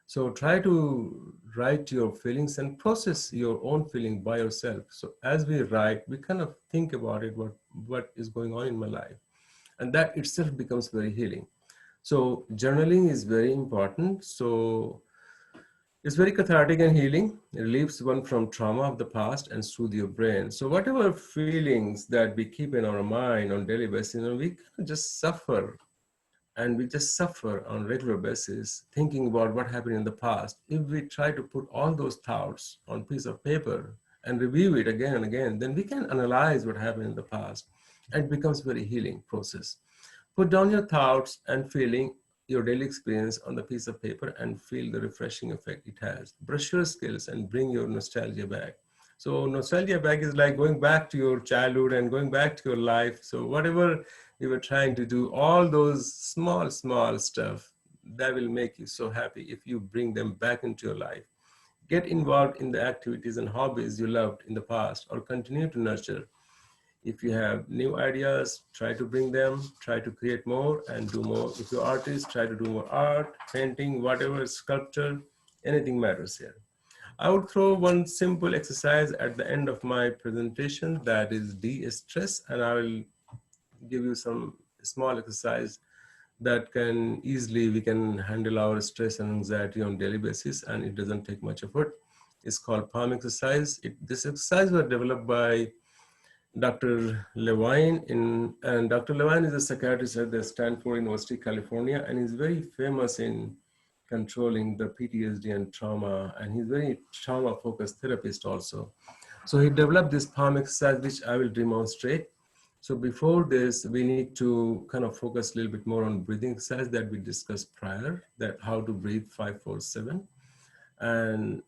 So try to write your feelings and process your own feeling by yourself. So as we write, we kind of think about it, what is going on in my life. And that itself becomes very healing. So journaling is very important. So it's very cathartic and healing. It relieves one from trauma of the past and soothe your brain. So whatever feelings that we keep in our mind on daily basis, we just suffer. And we just suffer on regular basis, thinking about what happened in the past. If we try to put all those thoughts on a piece of paper and review it again and again, then we can analyze what happened in the past. And it becomes very healing process. Put down your thoughts and feeling your daily experience on the piece of paper and feel the refreshing effect it has. Brush your skills and bring your nostalgia back. So nostalgia back is like going back to your childhood and going back to your life. So whatever we were trying to do, all those small stuff, that will make you so happy if you bring them back into your life. Get involved in the activities and hobbies you loved in the past or continue to nurture. If you have new ideas, try to bring them, try to create more and do more. If you're an artist, try to do more art, painting, whatever, sculpture, anything matters here. I would throw one simple exercise at the end of my presentation, that is de-stress, and I will give you some small exercise that we can handle our stress and anxiety on daily basis, and it doesn't take much effort. It's called palm exercise. This exercise was developed by Dr. Levine, and Dr. Levine is a psychiatrist at the Stanford University, California, and he's very famous in controlling the PTSD and trauma, and he's very trauma-focused therapist also. So he developed this palm exercise, which I will demonstrate. So before this, we need to kind of focus a little bit more on breathing exercise that we discussed prior, that how to breathe 5-4-7. And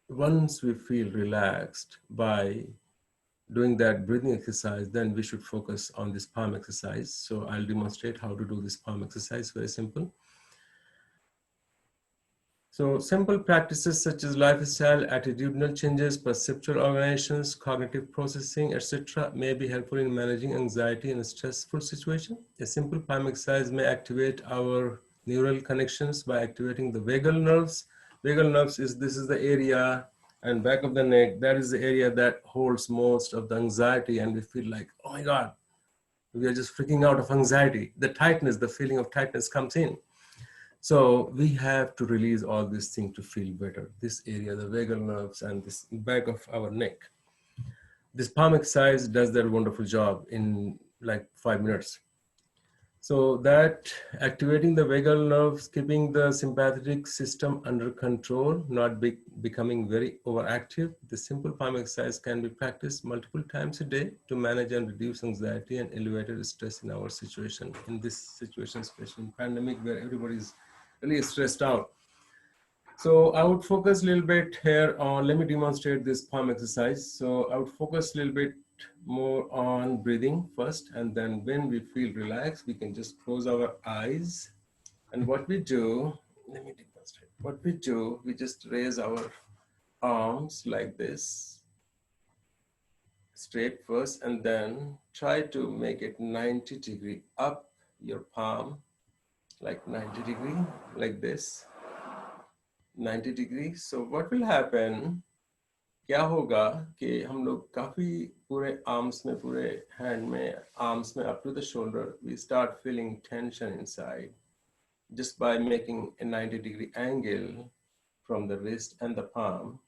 once we feel relaxed by doing that breathing exercise, then we should focus on this palm exercise. So I'll demonstrate how to do this palm exercise, very simple. So simple practices such as lifestyle, attitudinal changes, perceptual organizations, cognitive processing, etc. may be helpful in managing anxiety in a stressful situation. A simple palm exercise may activate our neural connections by activating the vagal nerves. Vagal nerves this is the area and back of the neck. That is the area that holds most of the anxiety, and we feel like, oh my God, we are just freaking out of anxiety. The tightness, the feeling of tightness comes in. So we have to release all these things to feel better. This area, the vagal nerves and this back of our neck. This palm exercise does that wonderful job in like 5 minutes. So that activating the vagal nerves, keeping the sympathetic system under control, not becoming very overactive. The simple palm exercise can be practiced multiple times a day to manage and reduce anxiety and elevated stress in our situation. In this situation, especially in pandemic, where everybody is really stressed out. So I would focus a little bit here on, let me demonstrate this palm exercise. So I would focus a little bit more on breathing first, and then when we feel relaxed, we can just close our eyes. And what we do, let me demonstrate. What we do, we just raise our arms like this, straight first, and then try to make it 90 degree up your palm, like 90 degree, like this, 90 degrees. So what will happen, क्या होगा कि हम लोग काफी पूरे arms में, पूरे hand में, आर्म्स में up to the shoulder, we start feeling tension inside just by making a 90-degree angle from the wrist and the palm,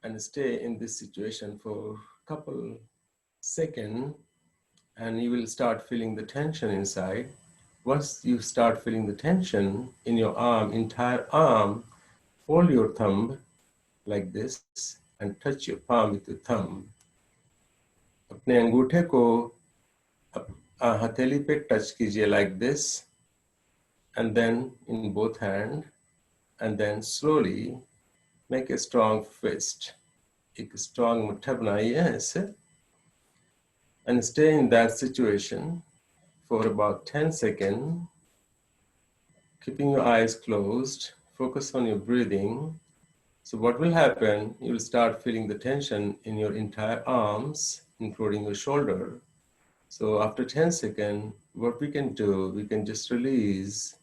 and stay in this situation for a couple seconds, and you will start feeling the tension inside. Once you start feeling the tension in your arm, entire arm, fold your thumb like this and touch your palm with your thumb. अपने अंगूठे को हथेली पे touch कीजिए like this, and then in both hand, and then slowly make a strong fist. एक strong मुट्ठा बनाइए ऐसे, and stay in that situation for about 10 seconds, keeping your eyes closed. Focus on your breathing. So what will happen, you will start feeling the tension in your entire arms, including your shoulder. So after 10 seconds, what we can do, we can just release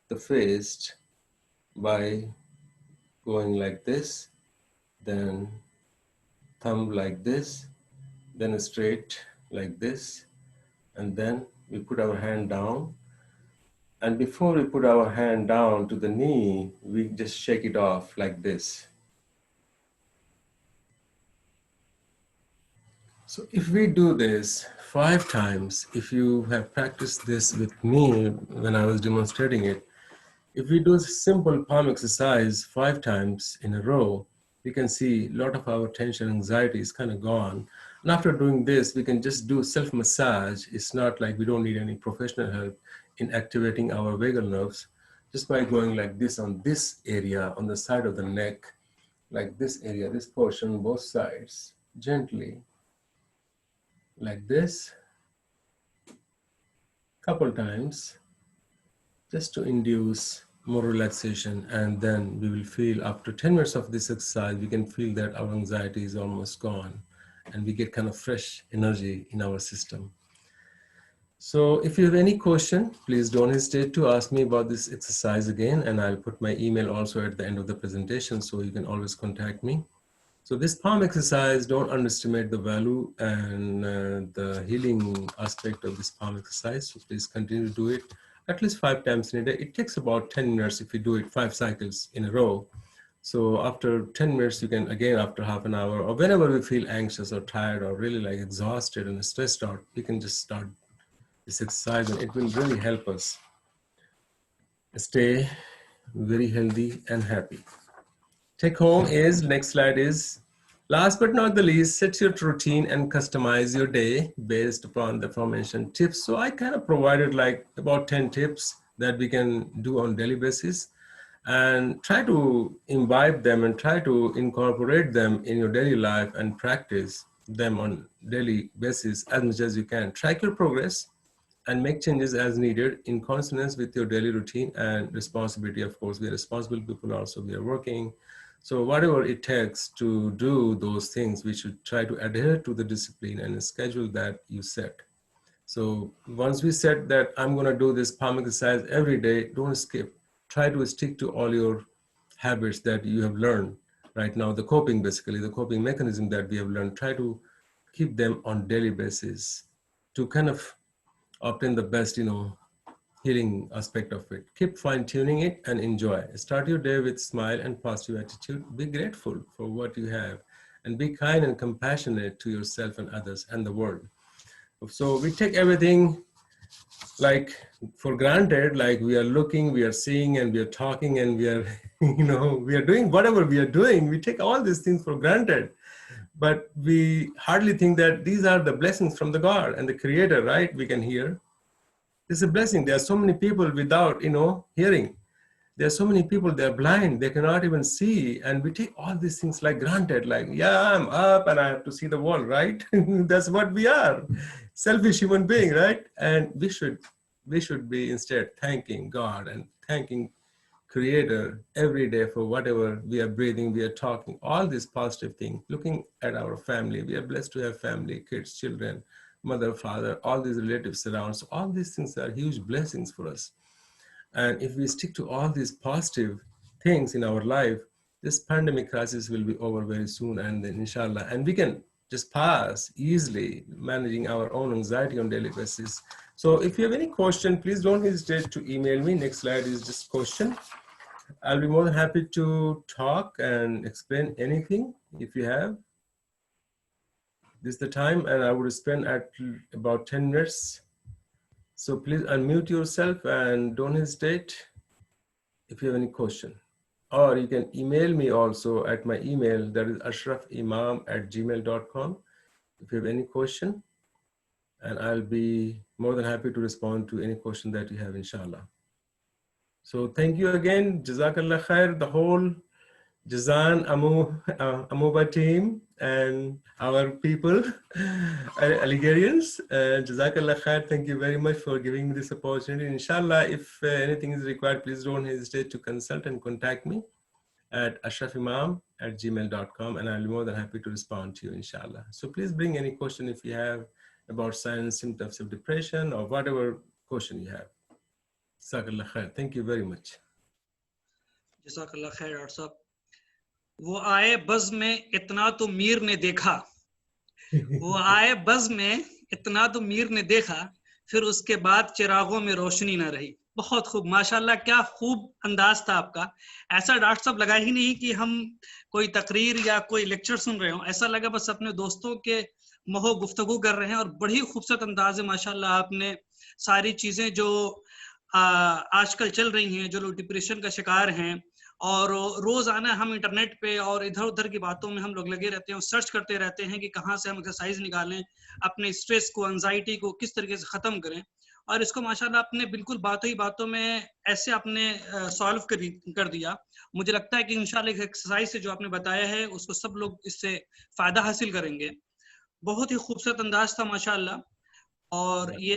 the fist by going like this, then thumb like this, then straight like this, and then we put our hand down. And before we put our hand down to the knee, we just shake it off like this. So if we do this 5 times, if you have practiced this with me when I was demonstrating it, if we do a simple palm exercise 5 times in a row, we can see a lot of our tension, anxiety is kind of gone. And after doing this, we can just do self-massage. It's not like we don't need any professional help in activating our vagal nerves, just by going like this on this area, on the side of the neck, like this area, this portion, both sides, gently, like this, couple times, just to induce more relaxation. And then we will feel after 10 minutes of this exercise, we can feel that our anxiety is almost gone and we get kind of fresh energy in our system. So if you have any question, please don't hesitate to ask me about this exercise again, and I'll put my email also at the end of the presentation, so you can always contact me. So this palm exercise, don't underestimate the value and the healing aspect of this palm exercise. So please continue to do it at least 5 times in a day. It takes about 10 minutes if you do it 5 cycles in a row. So after 10 minutes, you can again, after half an hour, or whenever we feel anxious or tired or really like exhausted and stressed out, we can just start this exercise, and it will really help us stay very healthy and happy. Take home is, next slide is, last but not the least, set your routine and customize your day based upon the aforementioned tips. So I kind of provided like about 10 tips that we can do on daily basis, and try to imbibe them and try to incorporate them in your daily life and practice them on daily basis as much as you can. Track your progress and make changes as needed in consonance with your daily routine and responsibility. Of course, we are responsible people also, we are working. So whatever it takes to do those things, we should try to adhere to the discipline and schedule that you set. So once we set that I'm gonna do this palm exercise every day, don't skip. Try to stick to all your habits that you have learned right now, the coping, basically, the coping mechanism that we have learned. Try to keep them on daily basis to kind of obtain the best, healing aspect of it. Keep fine-tuning it and enjoy. Start your day with smile and positive attitude. Be grateful for what you have, and be kind and compassionate to yourself and others and the world. So we take everything like for granted, like we are looking, we are seeing, and we are talking, and we are, we are doing whatever we are doing. We take all these things for granted, but we hardly think that these are the blessings from the God and the Creator, right? We can hear. It's a blessing. There are so many people without, hearing. There are so many people, they're blind, they cannot even see. And we take all these things like granted, like, yeah, I'm up and I have to see the world, right? That's what we are, selfish human being, right? And we should be instead thanking God and thanking Creator every day for whatever we are breathing, we are talking, all these positive things, looking at our family. We are blessed to have family, kids, children, mother, father, all these relatives around. So all these things are huge blessings for us. And if we stick to all these positive things in our life, this pandemic crisis will be over very soon, and then inshallah, and we can just pass easily, managing our own anxiety on daily basis. So if you have any question, please don't hesitate to email me. Next slide is just question. I'll be more than happy to talk and explain anything if you have. This is the time, and I would spend at about 10 minutes. So please unmute yourself and don't hesitate if you have any question. Or you can email me also at my email, that is ashrafimam@gmail.com, if you have any question. And I'll be more than happy to respond to any question that you have, inshallah. So thank you again. Jazakallah khair, the whole Jazan Amuba team and our people, Aligarhians. Jazakallah khair. Thank you very much for giving me this opportunity. Inshallah, if anything is required, please don't hesitate to consult and contact me at ashrafimam@gmail.com, and I'll be more than happy to respond to you, inshallah. So please bring any question if you have about signs, symptoms of depression, or whatever question you have. Jazakallah khair. Thank you very much. जज़ाकल्लाह खैर doctor साहब। वो आए buzz में इतना तो मीर ने देखा, वो आए बज़ में इतना तो मीर ने देखा, फिर उसके बाद चिरागों में रोशनी ना रही। बहुत खूब, माशाल्लाह, क्या खूब अंदाज था आपका। ऐसा डॉक्टर साहब लगा ही नहीं कि हम कोई तकरीर या कोई लेक्चर सुन रहे हो, ऐसा लगा बस अपने दोस्तों के महो गुफ्तगू कर रहे हैं। और बड़ी खूबसूरत अंदाज है माशाल्लाह, आपने सारी चीजें जो आजकल चल रही हैं, जो लोग डिप्रेशन का शिकार हैं, और रोजाना हम इंटरनेट पे और इधर उधर की बातों में हम लोग लगे रहते हैं और सर्च करते रहते हैं कि कहाँ से हम एक्सरसाइज निकालें, अपने स्ट्रेस को, एंजाइटी को किस तरीके से खत्म करें। और इसको माशाल्लाह आपने बिल्कुल बातों ही बातों में ऐसे आपने सॉल्व कर दिया। मुझे लगता है कि इंशाल्लाह एक्सरसाइज से जो आपने बताया है उसको सब लोग इससे फायदा हासिल करेंगे। बहुत ही खूबसूरत अंदाज था माशाल्लाह। और ये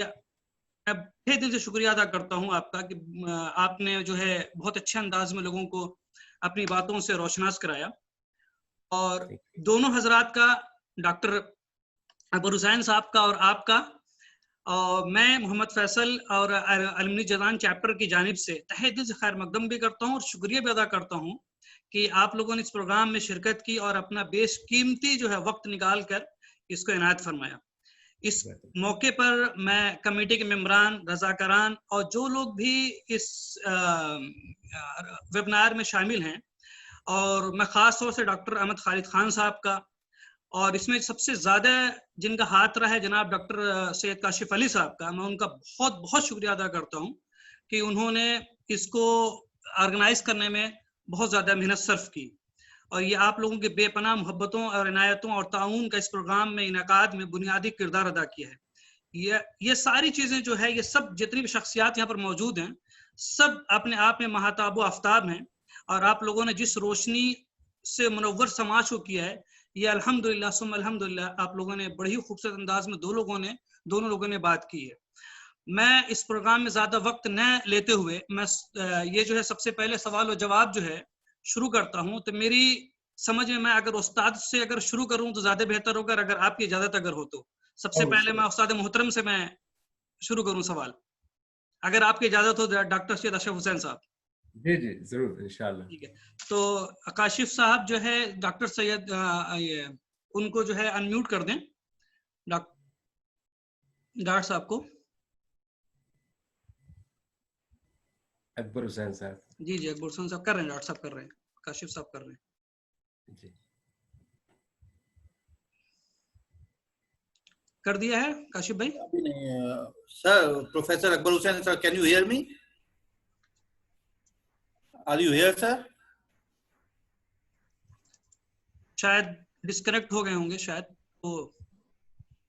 मैं बहुत दिल से शुक्रिया अदा करता हूँ आपका कि आपने जो है बहुत अच्छे अंदाज में लोगों को अपनी बातों से रोशनास कराया। और दोनों हजरात का, डॉक्टर अकबर हुसैन साहब का और आपका, और मैं मोहम्मद फैसल और अलुमनी जज़ान चैप्टर की जानिब से तहे दिल से खैर मकदम भी करता हूँ और शुक्रिया भी अदा करता हूँ कि आप लोगों ने इस प्रोग्राम में शिरकत की और अपना बेशकीमती जो है वक्त निकाल कर इसको इनायत फरमाया। इस मौके पर मैं कमेटी के मेंबरान, रजाकारान और जो लोग भी इस वेबिनार में शामिल हैं, और मैं ख़ास तौर से डॉक्टर अहमद खालिद खान साहब का, और इसमें सबसे ज़्यादा जिनका हाथ रहा है जनाब डॉक्टर सैयद काशिफ अली साहब का, मैं उनका बहुत बहुत शुक्रिया अदा करता हूँ कि उन्होंने इसको ऑर्गेनाइज करने में बहुत ज़्यादा मेहनत सर्फ की। और ये आप लोगों के बेपनाह मोहब्बतों और इनायतों और ताउन का इस प्रोग्राम में इनकाद में बुनियादी किरदार अदा किया है। ये सारी चीज़ें जो है, ये सब जितनी भी शख्सियात यहाँ पर मौजूद हैं, सब अपने आप में महाताब आफ्ताब हैं। और आप लोगों ने जिस रोशनी से मुनव्वर समाज को किया है, ये अल्हम्दुलिल्लाह सुम्मा अल्हम्दुलिल्लाह आप लोगों ने बड़ी ही खूबसूरत अंदाज में दोनों लोगों ने बात की है। मैं इस प्रोग्राम में ज़्यादा वक्त न लेते हुए मैं ये जो है सबसे पहले सवाल और जवाब जो है शुरू करता हूँ। तो मेरी समझ में मैं अगर उस्ताद से अगर शुरू करूँ तो ज़्यादा बेहतर होगा, अगर आपकी इजाज़त अगर हो तो। सबसे पहले मैं उस्ताद मोहतरम से मैं शुरू करूँ सवाल, अगर आपकी इजाज़त हो डॉक्टर सैयद अशरफ हुसैन साहब। जी जी जरूर, इंशाल्लाह। ठीक है, तो काशिफ साहब जो है डॉक्टर सैयद उनको जो है अनम्यूट कर दें, डॉक्टर साहब को। अकबर हुसैन साहब। जी जी, अकबर हुसैन साहब कर रहे हैं, डॉक्टर साहब कर रहे हैं, काशिफ साहब कर रहे हैं जी। कर दिया है काशिफ भाई? अभी नहीं sir. Professor Akbar Hussain sir, can you hear me? Are you here sir? शायद डिस्कनेक्ट हो गए होंगे शायद। तो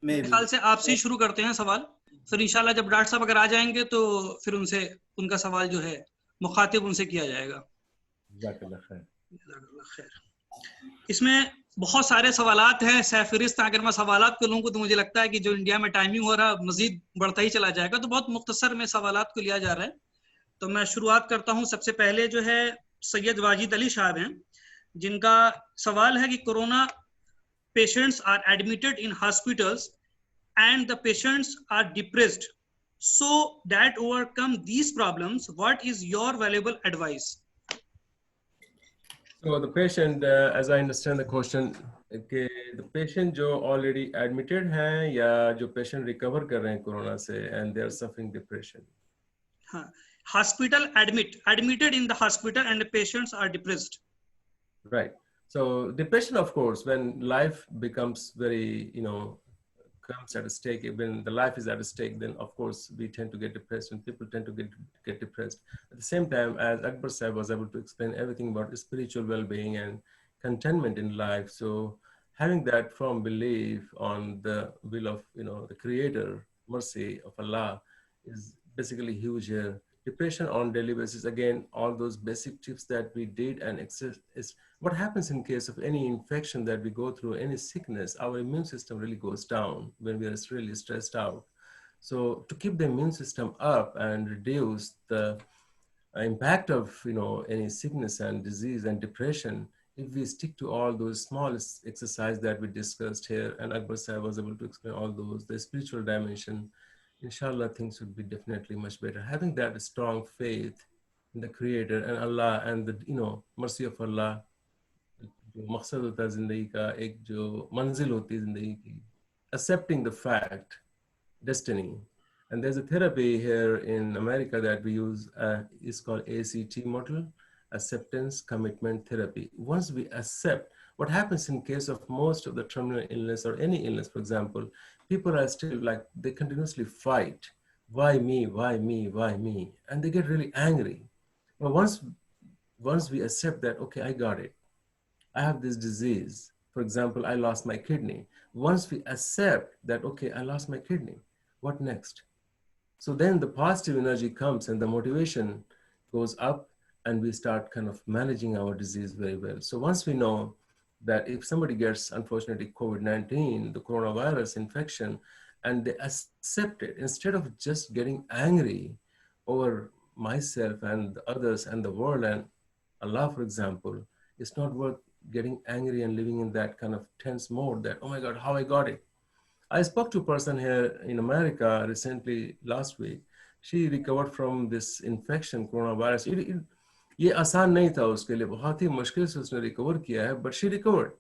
मेरे ख्याल से आपसे ही शुरू करते हैं सवाल, फिर इंशाल्लाह जब डॉक्टर साहब अगर आ जाएंगे तो फिर उनसे उनका सवाल जो है मुखातिब उनसे किया जाएगा। इसमें बहुत सारे सवालात हैं, सहफिरिस्त अगर मैं सवालात को लूँ तो मुझे लगता है कि जो इंडिया में टाइमिंग हो रहा है मजीद बढ़ता ही चला जाएगा, तो बहुत मुख्तसर में सवालात को लिया जा रहा है। तो मैं शुरुआत करता हूँ। सबसे पहले जो है सैयद वाजिद अली साहब हैं, जिनका सवाल है कि corona patients are admitted in hospitals and the patients are depressed, so that overcome these problems, what is your valuable advice? So the patient, as I understand the question, कि the patient जो already admitted हैं या जो patient recover कर रहे हैं corona से and they are suffering depression. हाँ, hospital admitted in the hospital and the patients are depressed. Right. So depression, of course, when life becomes very, comes at a stake, when the life is at a stake, then of course we tend to get depressed and people tend to get depressed. At the same time, as Akbar Sahib was able to explain everything about spiritual well-being and contentment in life. So having that firm belief on the will of, the creator, mercy of Allah is basically huge here. Depression on daily basis, again, all those basic tips that we did and is what happens in case of any infection that we go through, any sickness, our immune system really goes down when we are really stressed out. So to keep the immune system up and reduce the impact of any sickness and disease and depression, if we stick to all those small exercises that we discussed here, and Akbar Sahib was able to explain all those, the spiritual dimension, inshallah, things would be definitely much better. Having that strong faith in the Creator and Allah and the mercy of Allah, जो मकसद होता है जिंदगी का, एक जो मंजिल होती है जिंदगी की, accepting the fact, destiny. And there's a therapy here in America that we use, is called ACT model, acceptance commitment therapy. Once we accept, what happens in case of most of the terminal illness or any illness, for example, people are still like, they continuously fight. Why me, why me, why me? And they get really angry. But once we accept that, okay, I got it. I have this disease. For example, I lost my kidney. Once we accept that, okay, I lost my kidney, what next? So then the positive energy comes and the motivation goes up and we start kind of managing our disease very well. So once we know that if somebody gets, unfortunately, COVID-19, the coronavirus infection, and they accept it, instead of just getting angry over myself and the others and the world and Allah, for example, it's not worth getting angry and living in that kind of tense mode that, oh my God, how I got it. I spoke to a person here in America recently, last week. She recovered from this infection, coronavirus. ये आसान नहीं था उसके लिए, बहुत ही मुश्किल से उसने recover किया है, but she recovered.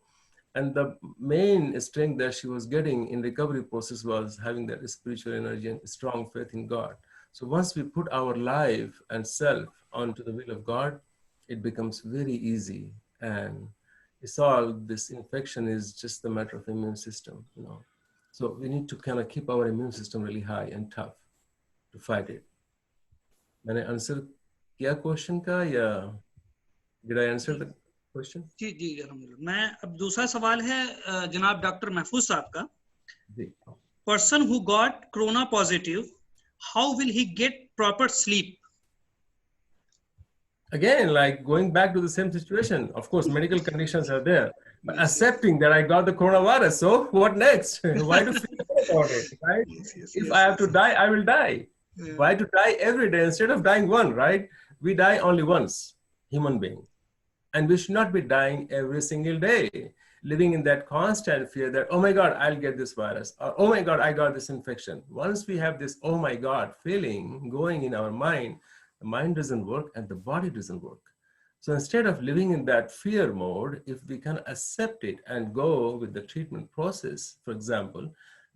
And the main strength that she was getting in recovery process was having that spiritual energy and strong faith in God. So once we put our life and self onto the will of God, it becomes very easy. And it's all, this infection is just a matter of immune system, So we need to kind of keep our immune system really high and tough to fight it. मैंने answer किया question का या did I answer the question? जी जी अल्हम्दुलिल्लाह। मैं अब दूसरा सवाल है जनाब डॉक्टर महफूज साहब का। Person who got corona positive, how will he get proper sleep? Again, like going back to the same situation. Of course, medical conditions are there, but accepting that I got the coronavirus. So what next? Why to feel about it, right? If I have to die, I will die. Yeah. Why to die every day instead of dying one, right? We die only once, human being. And we should not be dying every single day, living in that constant fear that, oh my God, I'll get this virus. Or, oh my God, I got this infection. Once we have this, oh my God, feeling going in our mind, the mind doesn't work and the body doesn't work. So instead of living in that fear mode, if we can accept it and go with the treatment process, for example,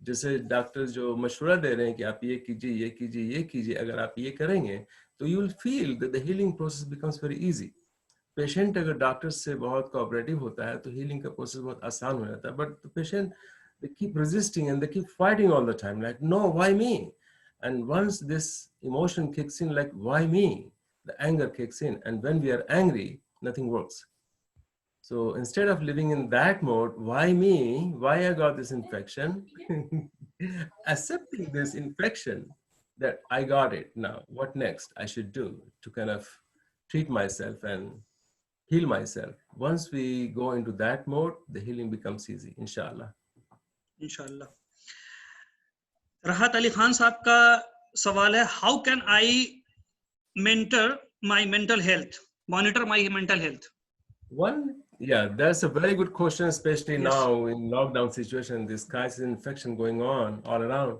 जैसे doctors जो मशवरा दे रहे हैं कि आप ये कीजिए, ये कीजिए, ये कीजिए, अगर आप ये करेंगे, तो you will feel that the healing process becomes very easy. Patient अगर डॉक्टर से बहुत कोऑपरेटिव होता है, तो healing का process बहुत आसान हो जाता है. But the patient, they keep resisting and they keep fighting all the time, like, no, why me? And once this emotion kicks in, like, why me? The anger kicks in. And when we are angry, nothing works. So instead of living in that mode, why me? Why I got this infection? Accepting this infection, that I got it now. What next I should do to kind of treat myself and heal myself? Once we go into that mode, the healing becomes easy, inshallah. Inshallah. राहत अली खान साहब का सवाल है, how can I monitor my mental health? Yeah, that's a very good question, especially now in lockdown situation, this crisis infection going on all around.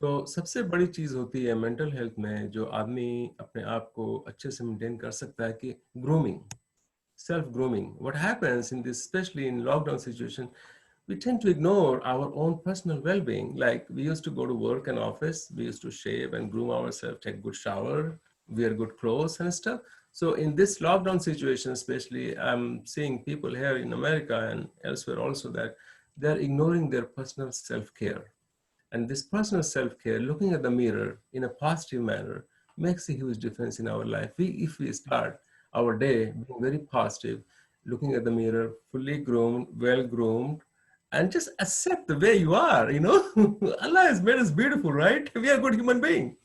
तो सबसे बड़ी चीज होती है मेंटल हेल्थ में जो आदमी अपने आप को अच्छे से मेंटेन कर सकता है कि grooming. self-grooming. What happens in this, especially in lockdown situation, we tend to ignore our own personal well-being. Like we used to go to work and office, we used to shave and groom ourselves, take good shower, wear good clothes and stuff. So in this lockdown situation, especially, I'm seeing people here in America and elsewhere also that they're ignoring their personal self-care. And this personal self-care, looking at the mirror in a positive manner, makes a huge difference in our life. If we start our day being very positive, looking at the mirror, fully groomed, well-groomed, and just accept the way you are, you know. Allah has made us beautiful, right? We are good human beings.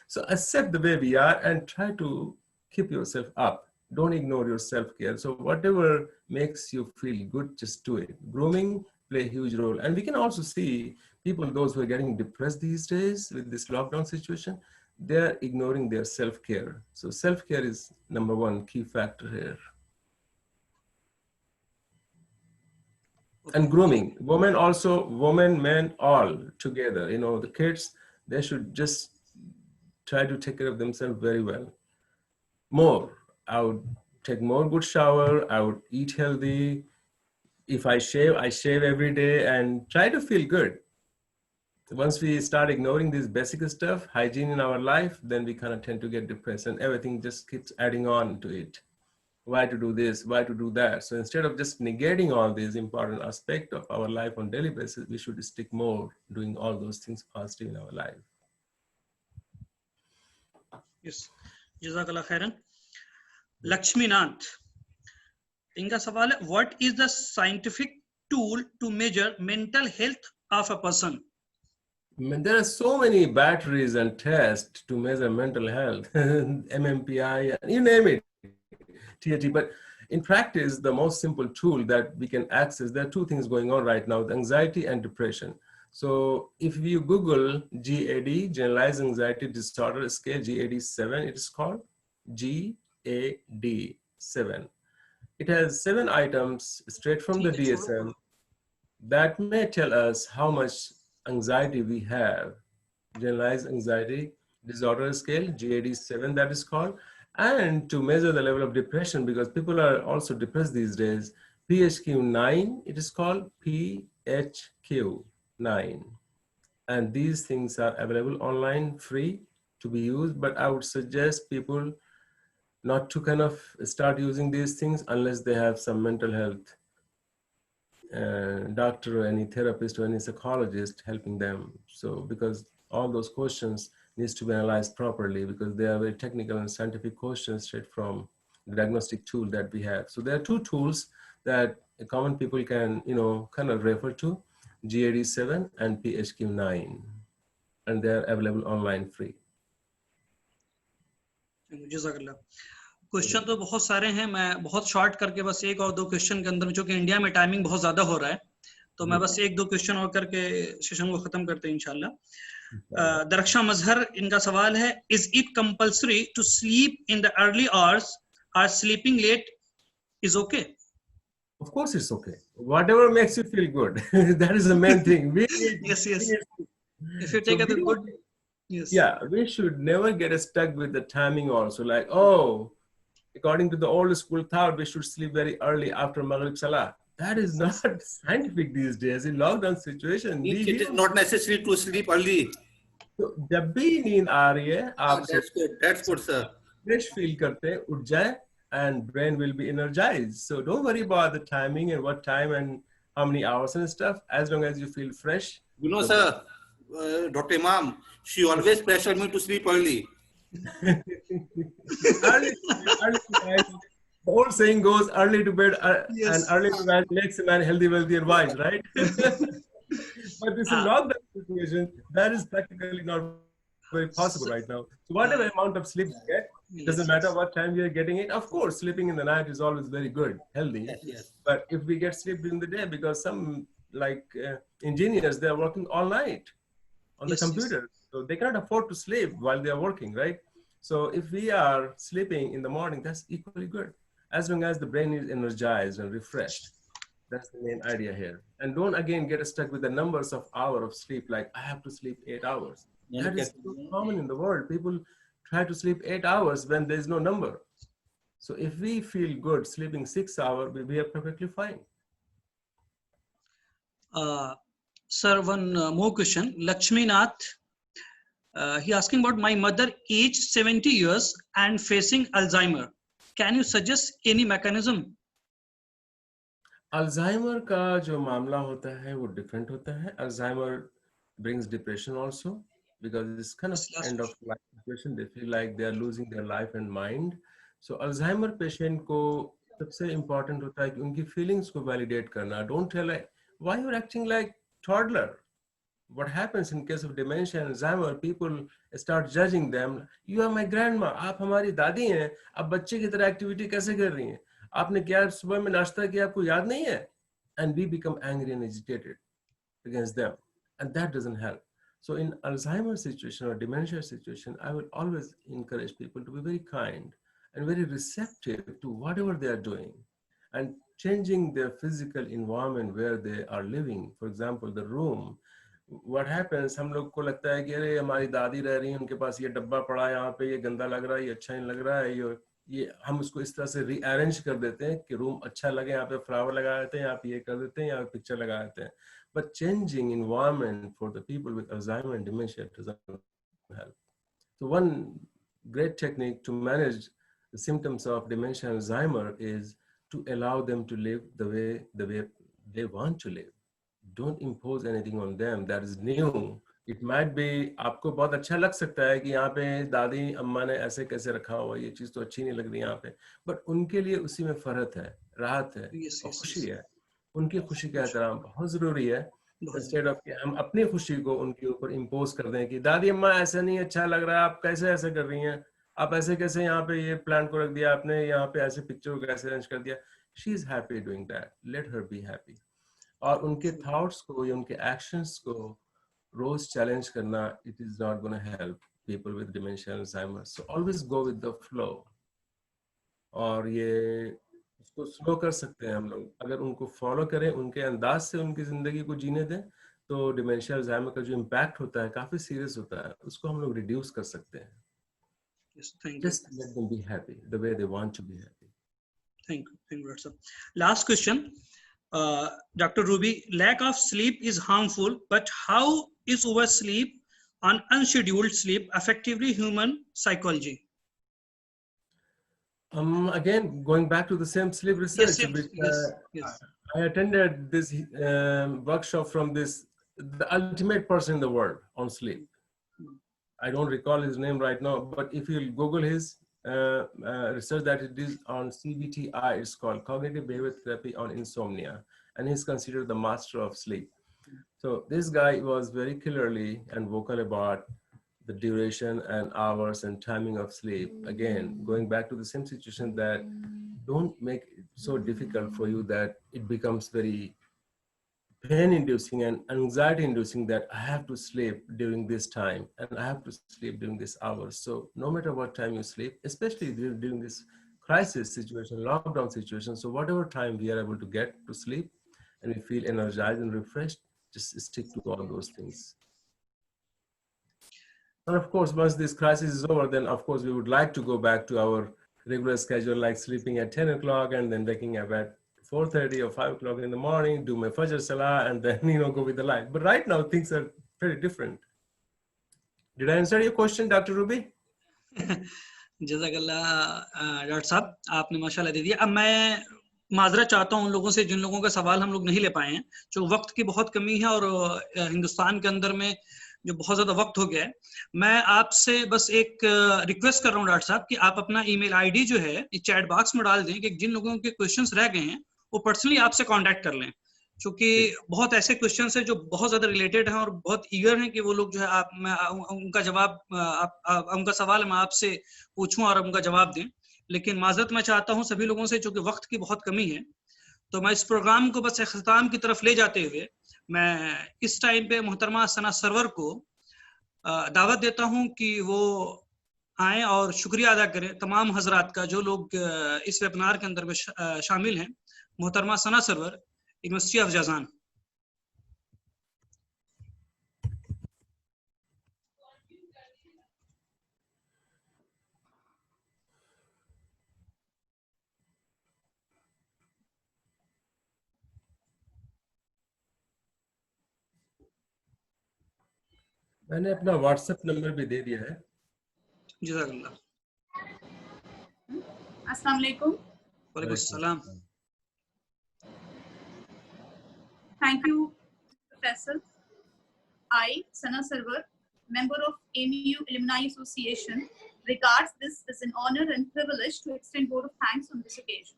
So accept the way we are and try to keep yourself up. Don't ignore your self-care. So whatever makes you feel good, just do it. Grooming play a huge role. And we can also see people, those who are getting depressed these days with this lockdown situation, they're ignoring their self-care. So self-care is number one key factor here. And grooming, women also, women, men, all together, you know, the kids, they should just try to take care of themselves very well. More, I would take more good shower, I would eat healthy. If I shave every day and try to feel good. Once we start ignoring this basic stuff, hygiene in our life, then we kind of tend to get depressed and everything just keeps adding on to it. Why to do this, why to do that? So instead of just negating all these important aspects of our life on daily basis, we should stick more doing all those things positive in our life. Yes, Jazakallah khairan. Lakshmi Nath, इनका सवाल है, what is the scientific tool to measure mental health of a person? There are so many batteries and tests to measure mental health, MMPI, you name it, TAT. But in practice, the most simple tool that we can access, there are two things going on right now, anxiety and depression. So if you Google GAD, Generalized Anxiety Disorder Scale, GAD-7, it is called GAD-7. It has 7 items straight from the DSM that may tell us how much anxiety we have. Generalized Anxiety Disorder Scale, GAD-7 that is called. And to measure the level of depression, because people are also depressed these days, PHQ-9, it is called PHQ-9. And these things are available online, free to be used, but I would suggest people not to kind of start using these things unless they have some mental health doctor or any therapist or any psychologist helping them. So because all those questions needs to be analyzed properly because they are very technical and scientific questions straight from the diagnostic tool that we have. So there are 2 tools that common people can, you know, kind of refer to, GAD-7 and PHQ-9, and they are available online free. Question तो बहुत सारे हैं, मैं बहुत short करके बस एक और 2 क्वेश्चन के अंदर, चूंकि इंडिया में टाइमिंग बहुत ज्यादा हो रहा है, तो मैं बस 1-2 क्वेश्चन और करके सेशन को खत्म करते हैं इंशाल्लाह. दरख्शा मजहर, इनका सवाल है, is it compulsory to sleep in the early hours और sleeping late is okay? Of course it's okay. Whatever makes you feel good. That is the main thing. Yes. If you take a good, yes. Yeah, we should never get stuck with the timing also. Like, oh, according to the old school thought, we should sleep very early after Maghrib Salah. That is not scientific these days. In lockdown situation, it is not necessary to sleep early. So, जब भी नींद आ रही है, आप that's good, sir. Fresh feel करते हैं, उठ जाए, and brain will be energized. So don't worry about the timing and what time and how many hours and stuff. As long as you feel fresh. You know, sir, Dr. Imam, she always pressured me to sleep early. early the old saying goes, early to bed and early to bed makes a man healthy, wealthy, and wise, right? But this is not the situation. That is practically not very possible right now. So whatever amount of sleep you get, doesn't matter what time you're getting it. Of course, sleeping in the night is always very good, healthy. Yes. But if we get sleep during the day, because some like engineers, they're working all night on the computer. So they cannot afford to sleep while they're working, right? So if we are sleeping in the morning, that's equally good. As long as the brain is energized and refreshed. That's the main idea here. And don't again get stuck with the numbers of hours of sleep, like I have to sleep 8 hours. That is so common in the world. People try to sleep 8 hours when there's no number. So if we feel good sleeping 6 hours, we are perfectly fine. Sir, one more question. Lakshmi Nath, he asking about my mother, age 70 years and facing Alzheimer. Can you suggest any mechanism? Alzheimer का जो मामला होता है वो different होता है. Alzheimer brings depression also because it's kind of end of life situation. They feel like they are losing their life and mind. So Alzheimer patient को सबसे important होता है कि उनकी feelings को validate करना. Don't tell like why you're acting like toddler. What happens in case of dementia and Alzheimer, people start judging them. You are my grandma. आप हमारी दादी हैं. आप बच्चे की तरह एक्टिविटी कैसे कर रही हैं? आपने क्या सुबह में नाश्ता किया आपको याद नहीं है? And we become angry and agitated against them, and that doesn't help. So in Alzheimer's situation or dementia situation, I will always encourage people to be very kind and very receptive to whatever they are doing, and changing their physical environment where they are living. For example, the room. What happens, हम लोग को लगता है कि अरे हमारी दादी रह रही है, उनके पास ये डब्बा पड़ा है यहाँ पे, ये गंदा लग रहा है, ये अच्छा नहीं लग रहा है, ये हम उसको इस तरह से रीअरेंज कर देते हैं कि रूम अच्छा लगे, यहाँ पे फ्लावर लगा देते हैं, यहाँ पे ये कर देते हैं, यहाँ पे पिक्चर लगा देते हैं. But changing environment for the people with Alzheimer and dementia doesn't help. So one great technique to manage the symptoms of dementia and Alzheimer is to allow them to live the way they want to live. Don't impose anything on them that is new. It might be आपको बहुत अच्छा लग सकता है कि यहाँ पे दादी अम्मा ने ऐसे कैसे रखा हुआ, ये चीज तो अच्छी नहीं लग रही यहाँ पे, but उनके लिए उसी में फर्हत है, राहत है और खुशी है. उनकी खुशी का एहतराम बहुत जरूरी है. इंस्टेड ऑफ कि हम अपनी खुशी को उनके ऊपर इम्पोज कर दें कि दादी अम्मा ऐसा नहीं अच्छा लग रहा है, आप कैसे ऐसे कर रही हैं, आप ऐसे कैसे यहाँ पे ये प्लांट को रख दिया आपने, यहाँ पे ऐसे पिक्चर को कैसे अरेंज कर दिया. She is happy doing that, let her be happy. और उनके थॉट्स को या उनके एक्शंस को रोज चैलेंज करना, it is not gonna help people with dementia and Alzheimer. So always go with the flow. और ये उसको स्लो कर सकते हैं हम लोग अगर उनको फॉलो करें, उनके अंदाज से उनकी जिंदगी को जीने दें, तो डिमेंशिया अल्जाइमर का जो इम्पैक्ट होता है काफी सीरियस होता है, उसको हम लोग रिड्यूस कर सकते हैं. Just let them be happy the way they want to be happy. Thank you, sir. Last question, Dr. Ruby. Lack of sleep is harmful, but how is oversleep on unscheduled sleep effectively human psychology? Again, going back to the same sleep research, Yes. I attended this workshop from the ultimate person in the world on sleep. I don't recall his name right now, but if you Google his research that it is on CBTI, it's called Cognitive Behavior Therapy on Insomnia, and he's considered the master of sleep. So this guy was very clearly and vocal about the duration and hours and timing of sleep. Again, going back to the same situation, that don't make it so difficult for you that it becomes very pain-inducing and anxiety-inducing that I have to sleep during this time and I have to sleep during this hours. So no matter what time you sleep, especially during this crisis situation, lockdown situation, so whatever time we are able to get to sleep and we feel energized and refreshed, just stick to all those things. And of course, once this crisis is over, then of course we would like to go back to our regular schedule, like sleeping at 10 o'clock and then waking up at 4:30 or 5 o'clock in the morning, do my Fajr Salah, and then, go with the life. But right now, things are very different. Did I answer your question, Dr. Ruby? जज़ाकल्लाह doctor साहब, आपने माशाल्लाह दे दिया. अब मैं माजरत चाहता हूं उन लोगों से जिन लोगों का सवाल हम लोग नहीं ले पाए हैं, जो वक्त की बहुत कमी है और हिंदुस्तान के अंदर में जो बहुत ज्यादा वक्त हो गया है. मैं आपसे बस एक रिक्वेस्ट कर रहा हूं डॉक्टर साहब कि आप अपना ईमेल आईडी जो है चैट बॉक्स में डाल दें कि जिन लोगों के क्वेश्चंस रह गए हैं वो पर्सनली आपसे कांटेक्ट कर लें, क्योंकि बहुत ऐसे क्वेश्चंस हैं जो बहुत ज्यादा रिलेटेड हैं और बहुत ईगर हैं कि वो लोग जो है उनका जवाब उनका सवाल मैं आपसे पूछूं और उनका जवाब दें. लेकिन माजरत मैं चाहता हूं सभी लोगों से, चूंकि वक्त की बहुत कमी है, तो मैं इस प्रोग्राम को बस इख्तिताम की तरफ ले जाते हुए मैं इस टाइम पे मोहतरमा सना सरवर को दावत देता हूं कि वो आए और शुक्रिया अदा करें तमाम हजरात का जो लोग इस वेबिनार के अंदर में शामिल हैं. मोहतरमा सना सरवर, यूनिवर्सिटी ऑफ जाजान. मैंने अपना व्हाट्सएप नंबर भी दे दिया है। जज़ाकल्लाह। Assalamu alaikum. वालेकुम सलाम। Thank you, Faisal. I, Sana Sarwar, member of AMU Alumni Association, regards this as an honor and privilege to extend vote of thanks on this occasion.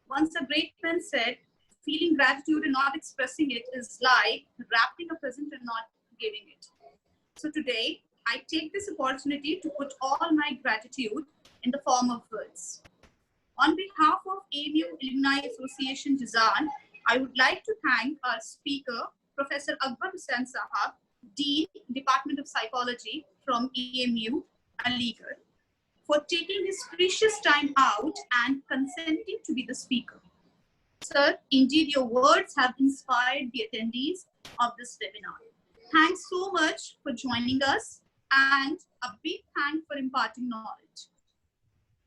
Once a great man said, feeling gratitude and not expressing it is like wrapping a present and not giving it. So today, I take this opportunity to put all my gratitude in the form of words. On behalf of AMU Alumni Association Jazan, I would like to thank our speaker, Professor Akbar Hussain Sahab, Dean, Department of Psychology from AMU Aligarh, for taking his precious time out and consenting to be the speaker. Sir, indeed your words have inspired the attendees of this webinar. Thanks so much for joining us and a big thank for imparting knowledge.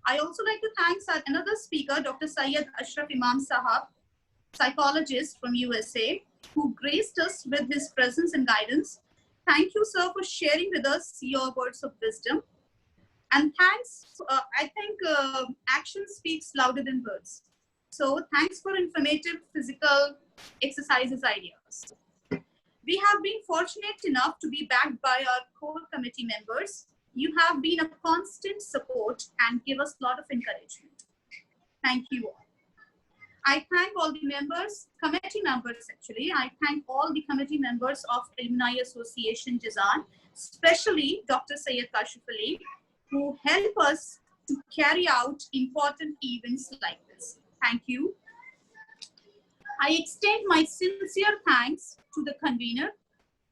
I also like to thank another speaker, Dr. Syed Ashraf Imam Sahab, psychologist from USA, who graced us with his presence and guidance. Thank you, sir, for sharing with us your words of wisdom. And thanks, I think action speaks louder than words. So thanks for informative physical exercises ideas. We have been fortunate enough to be backed by our core committee members. You have been a constant support and give us a lot of encouragement. Thank you all. I thank all the members, committee members actually. I thank all the committee members of Alumni Association Jazan, especially Dr. Syed Kashif, who help us to carry out important events like this. Thank you. I extend my sincere thanks to the convener,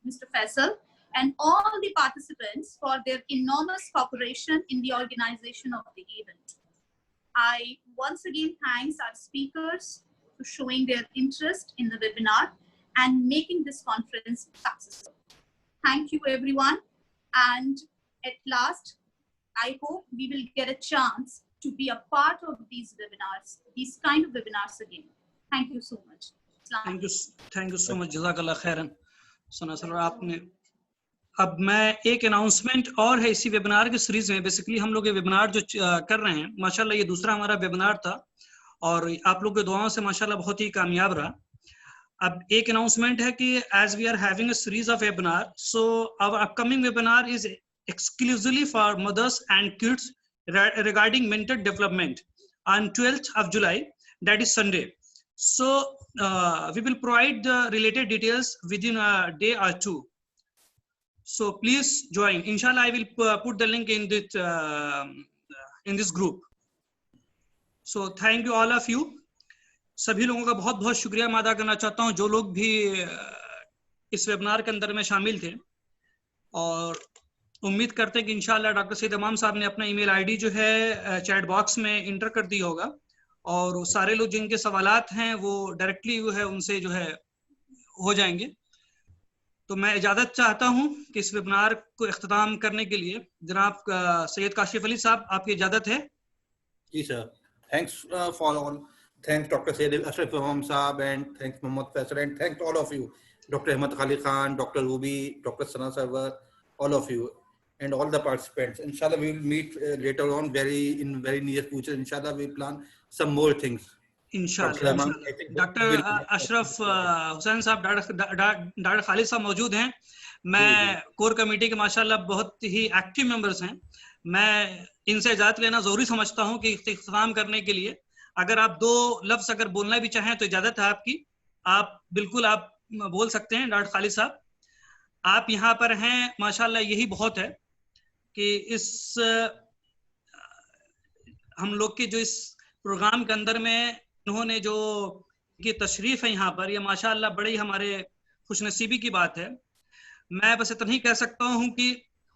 Mr. Faisal, and all the participants for their enormous cooperation in the organization of the event. I once again thank our speakers for showing their interest in the webinar and making this conference successful. Thank you, everyone. And at last, I hope we will get a chance to be a part of these webinars, these kind of webinars again. Thank you so much. Thank you so much. जज़ाकल्लाह खैरन। सना sir आपने, अब मैं एक announcement और है इसी webinar की series में। बेसिकली हम लोग ये वेबिनार जो कर रहे हैं, माशाल्लाह ये दूसरा हमारा वेबिनार था और आप लोग के दुआओं से माशाल्लाह बहुत ही कामयाब रहा। अब एक अनाउंसमेंट है कि as we are having a series of webinar, so our upcoming webinar is exclusively for mothers and kids regarding mental development on 12th of July, that is Sunday. So we will provide the related details within a day or two. So please join. Inshallah, I will put the link in this group. So thank you all of you. सभी लोगों का बहुत बहुत शुक्रिया मैं अदा करना चाहता हूँ जो लोग भी इस वेबिनार के अंदर में शामिल थे, और उम्मीद करते हैं कि इंशाल्लाह डॉक्टर सईद इमाम साहब ने अपना ईमेल आईडी जो है चैट बॉक्स में इंटर कर दिया होगा, और सारे लोग जिनके सवालात हैं वो डायरेक्टली जो है उनसे जो है हो जाएंगे। तो मैं इजाज़त चाहता हूं कि इस वेबिनार को इख्तिताम करने के लिए जनाब सैयद काशिफ अली साहब, आपकी इजाज़त है? जी sir, thanks for all, thanks doctor Syed Ashraf Imam साहब and thanks Mohammad Faisal and thanks all of you, doctor Ahmad Khali Khan, doctor Ruby, doctor Sana Sarwar, all of you and all the participants. Inshallah we will meet later on in very near future. Inshallah we plan some more things. इंशाल्लाह। Doctor Ashraf Hussain साहब, doctor Khalid साहब मौजूद हैं। मैं core committee के माशाल्लाह बहुत ही active members हैं। मैं इनसे इजाज़त लेना ज़रूरी समझता हूं कि इख्तिताम करने के लिए अगर आप दो लफ्ज़ अगर बोलना भी चाहें तो इजाज़त है आपकी, आप बिल्कुल आप बोल सकते हैं। डॉक्टर खालिद साहब आप यहाँ पर हैं, माशाल्लाह यही बहुत है कि इस हम लोग के जो इस प्रोग्राम के अंदर में उन्होंने जो की तशरीफ है यहाँ पर, ये माशाल्लाह बड़ी हमारे खुशनसीबी की बात है। मैं बस इतना ही कह सकता हूँ कि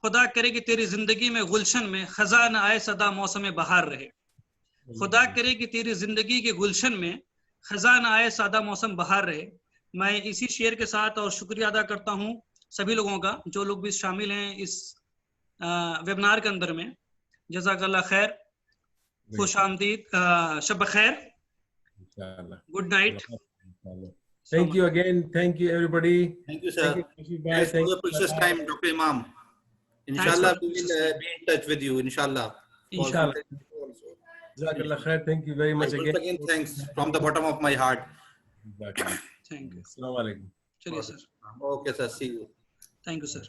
खुदा करे कि तेरी जिंदगी में गुलशन में खजा न आए सदा मौसम बहार रहे। खुदा करे कि तेरी जिंदगी के गुलशन में खजा न आए सदा मौसम बहार रहे। मैं इसी शेर के साथ और शुक्रिया अदा करता हूँ सभी लोगों का जो लोग भी शामिल हैं इस वेबिनार के अंदर में। जज़ाकल्लाह खैर, खुश आमदीद, शब खैर, good night. Thank you again. Thank you, everybody. Thank you, sir. Thank you. Bye. Thanks for Thank the you. precious time, Dr. Imam. Thanks Inshallah, for the we precious will time. be in touch with you, inshallah. for Inshallah. something also. Jazakallah khair. Thank you very much Once again. again, thanks from the bottom of my heart. Exactly. Thank you. Assalamu alaikum. चलिए sir. Okay, sir. See you. Thank you, sir.